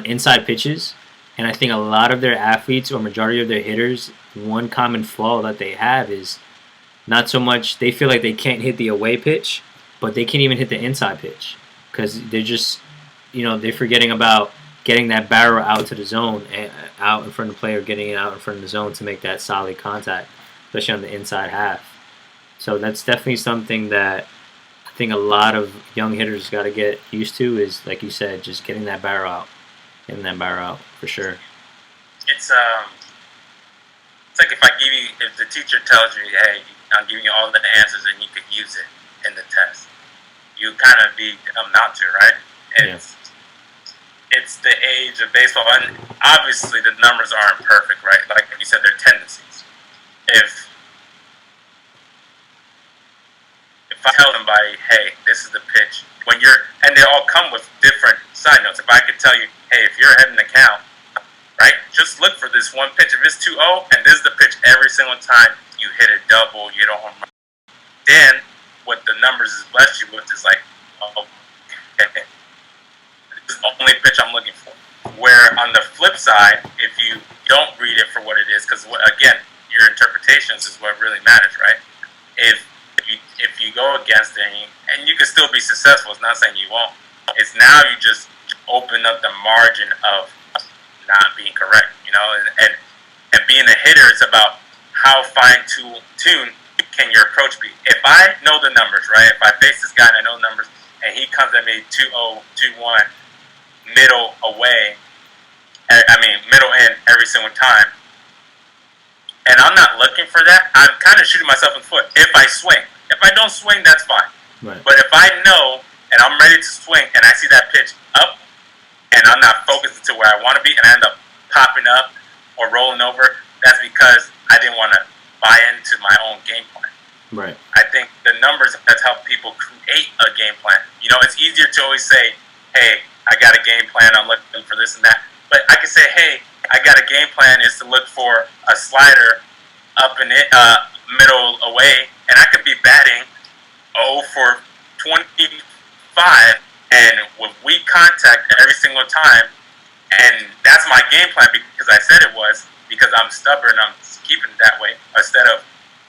A: inside pitches, and I think a lot of their athletes or majority of their hitters, one common flaw that they have is not so much they feel like they can't hit the away pitch, but they can't even hit the inside pitch because they're just they're forgetting about getting that barrel out to the zone and out in front of the player, getting it out in front of the zone to make that solid contact, especially on the inside half. So that's definitely something that I think a lot of young hitters got to get used to is, like you said, just getting that barrel out. Getting that barrel out, for sure.
B: It's like if the teacher tells you, hey, I'm giving you all the answers and you could use it in the test, you kind of be not to, right? It's the age of baseball, and obviously the numbers aren't perfect, right? Like you said, they're tendencies. If I tell somebody, hey, this is the pitch, and they all come with different side notes. If I could tell you, hey, if you're ahead in the count, right, just look for this one pitch. If it's 2-0 and this is the pitch every single time you hit a double, you hit a home run, then what the numbers has blessed you with is like, okay, this is the only pitch I'm looking for. Where on the flip side, if you don't read it for what it is, because again, your interpretations is what really matters, right? If you go against it and you can still be successful, it's not saying you won't. It's now you just open up the margin of not being correct, and being a hitter, it's about how fine-tuned can your approach be. If I know the numbers, right? If I face this guy and I know the numbers, and he comes at me 2-0, 2-1, middle away, middle in every single time, and I'm not looking for that, I'm kind of shooting myself in the foot if I swing. If I don't swing, that's fine.
A: Right.
B: But if I know and I'm ready to swing and I see that pitch up and I'm not focused to where I want to be and I end up popping up or rolling over, that's because I didn't want to buy into my own game plan.
A: Right.
B: I think the numbers have helped people create a game plan. It's easier to always say, hey, I got a game plan, I'm looking for this and that. But I can say, hey, I got a game plan is to look for a slider up in it, middle away, and I could be batting 0 for 25 and with weak contact every single time, and that's my game plan because I said it was, because I'm stubborn, I'm keeping it that way, instead of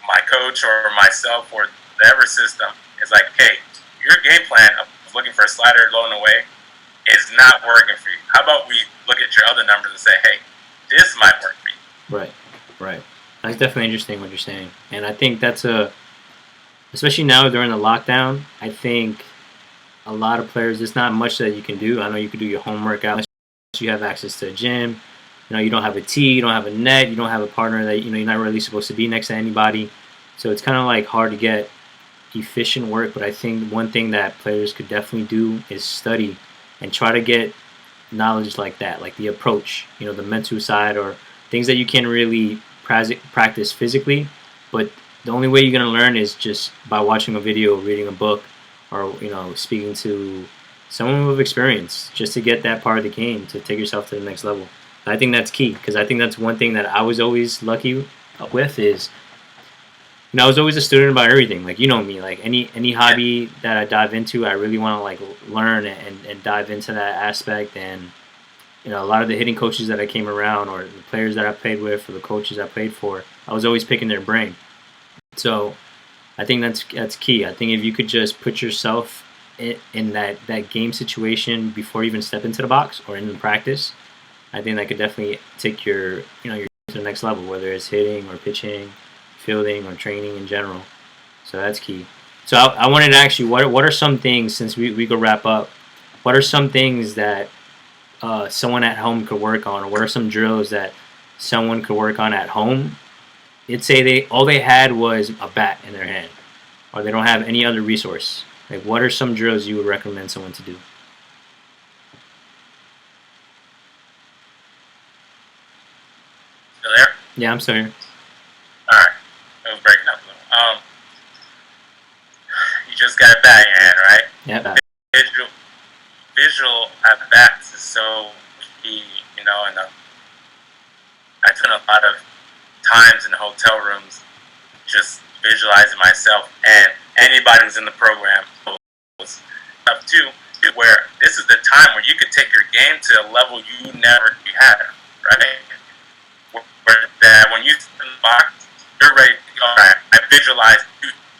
B: my coach or myself or whatever system is like, hey, your game plan of looking for a slider low and away is not working for you. How about we look at your other numbers and say, hey, this might work for you.
A: Right. That's definitely interesting what you're saying. And I think that's especially now during the lockdown, I think a lot of players, there's not much that you can do. I know you can do your homework out. You have access to a gym. You don't have a tee, you don't have a net, you don't have a partner that, you're not really supposed to be next to anybody. So it's kind of like hard to get efficient work. But I think one thing that players could definitely do is study and try to get knowledge like that, like the approach, the mental side, or things that you can't really practice physically. But the only way you're going to learn is just by watching a video, reading a book, or speaking to someone with experience, just to get that part of the game, to take yourself to the next level. I think that's key, because I think that's one thing that I was always lucky with is, I was always a student about everything. Like, me, like any hobby that I dive into, I really want to like learn and dive into that aspect. And a lot of the hitting coaches that I came around, or the players that I played with, or the coaches I played for, I was always picking their brain. So I think that's key. I think if you could just put yourself in that game situation before you even step into the box or in the practice, I think that could definitely take your to the next level, whether it's hitting or pitching, fielding or training in general. So that's key. So I wanted to ask you, what are some things, since we go wrap up, what are some things that someone at home could work on, or what are some drills that someone could work on at home let's say all they had was a bat in their hand, or they don't have any other resource. Like, what are some drills you would recommend someone to do?
B: Still there?
A: Yeah, I'm still here.
B: All right. It was breaking up a little. You just got a bat in your hand, right?
A: Yeah, bat.
B: Visual at bats is so key, you know, and I spent a lot of times in hotel rooms just visualizing myself and anybody who's in the program. Stuff too, where this is the time where you could take your game to a level you never had, right? Where that when you sit in the box, you're ready to go. All right, I visualize.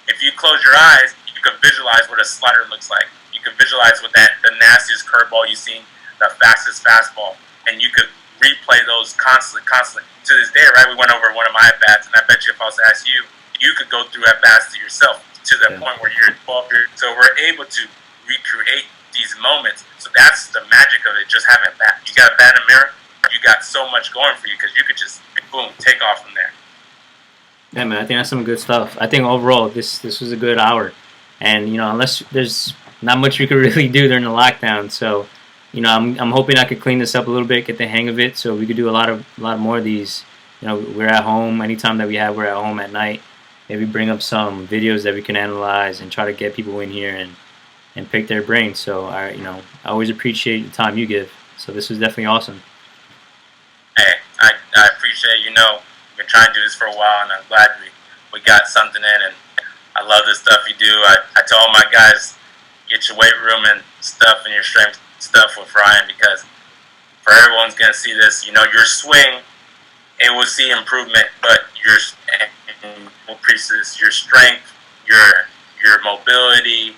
B: If you close your eyes, you can visualize what a slider looks like. You can visualize what the nastiest curveball you've seen, the fastest fastball, and you could replay those constantly. To this day, right? We went over one of my at bats, and I bet you if I was to ask you, you could go through at bats to yourself to the point where you're 12 years. So we're able to recreate these moments. So that's the magic of it. Just having a bat. You got a bat in a mirror. You got so much going for you because you could just boom take off from there.
A: Yeah, man, I think that's some good stuff. I think overall this was a good hour, and unless there's not much we could really do during the lockdown, so I'm hoping I could clean this up a little bit, get the hang of it, so we could do a lot more of these. We're at home anytime that we're at home at night. Maybe bring up some videos that we can analyze and try to get people in here and pick their brains. So I always appreciate the time you give. So this was definitely awesome.
B: Hey, I appreciate we've been trying to do this for a while, and I'm glad we got something in, and I love the stuff you do. I tell all my guys, get your weight room and stuff and your strength stuff with Ryan, because for everyone's going to see this, your swing, it will see improvement, but your strength, your mobility,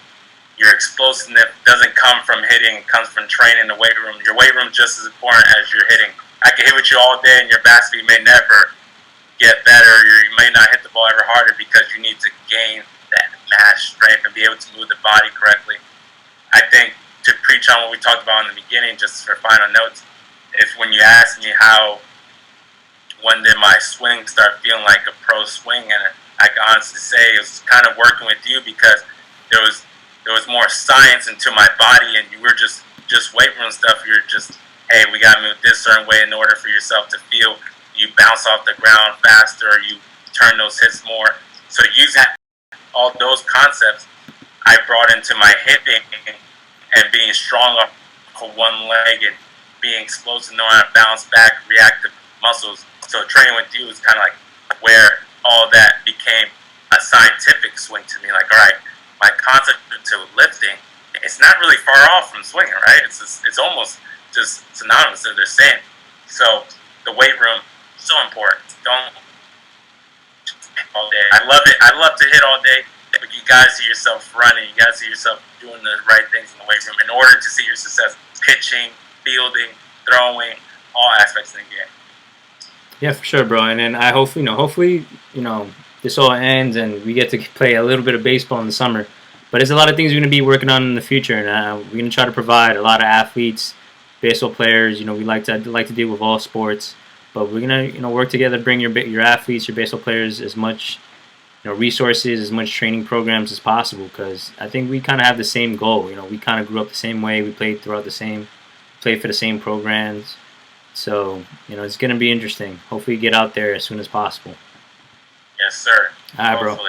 B: your explosiveness doesn't come from hitting, it comes from training the weight room. Your weight room is just as important as your hitting. I can hit with you all day and your bat speed may never get better, you may not hit the ball ever harder because you need to gain that mass strength and be able to move the body correctly. I think to preach on what we talked about in the beginning, just for final notes, is when you asked me when did my swing start feeling like a pro swing, and I can honestly say it was kind of working with you because there was more science into my body, and you were just weight room stuff. You're just, hey, we got to move this certain way in order for yourself to feel you bounce off the ground faster, or you turn those hits more. So using all those concepts, I brought into my hitting and being strong off of one leg and being explosive, knowing how to bounce back, reactive muscles. So training with you is kind of like where all that became a scientific swing to me. Like, all right, my concept to lifting, it's not really far off from swinging, right? It's almost just synonymous. They're the same. So the weight room, so important. Don't just hit all day. I love it. I love to hit all day, but you gotta see yourself running. You gotta see yourself doing the right things in the weight room in order to see your success. Pitching, fielding, throwing, all aspects of the game.
A: Yeah, for sure, bro. And then I hopefully, this all ends and we get to play a little bit of baseball in the summer. But there's a lot of things we're going to be working on in the future, and we're going to try to provide a lot of athletes, baseball players. We like to deal with all sports, but we're going to work together to bring your athletes, your baseball players, as much resources, as much training programs as possible. Because I think we kind of have the same goal. We kind of grew up the same way. We played for the same programs. So, it's going to be interesting. Hopefully get out there as soon as possible.
B: Yes, sir.
A: All right, bro.
B: Hopefully.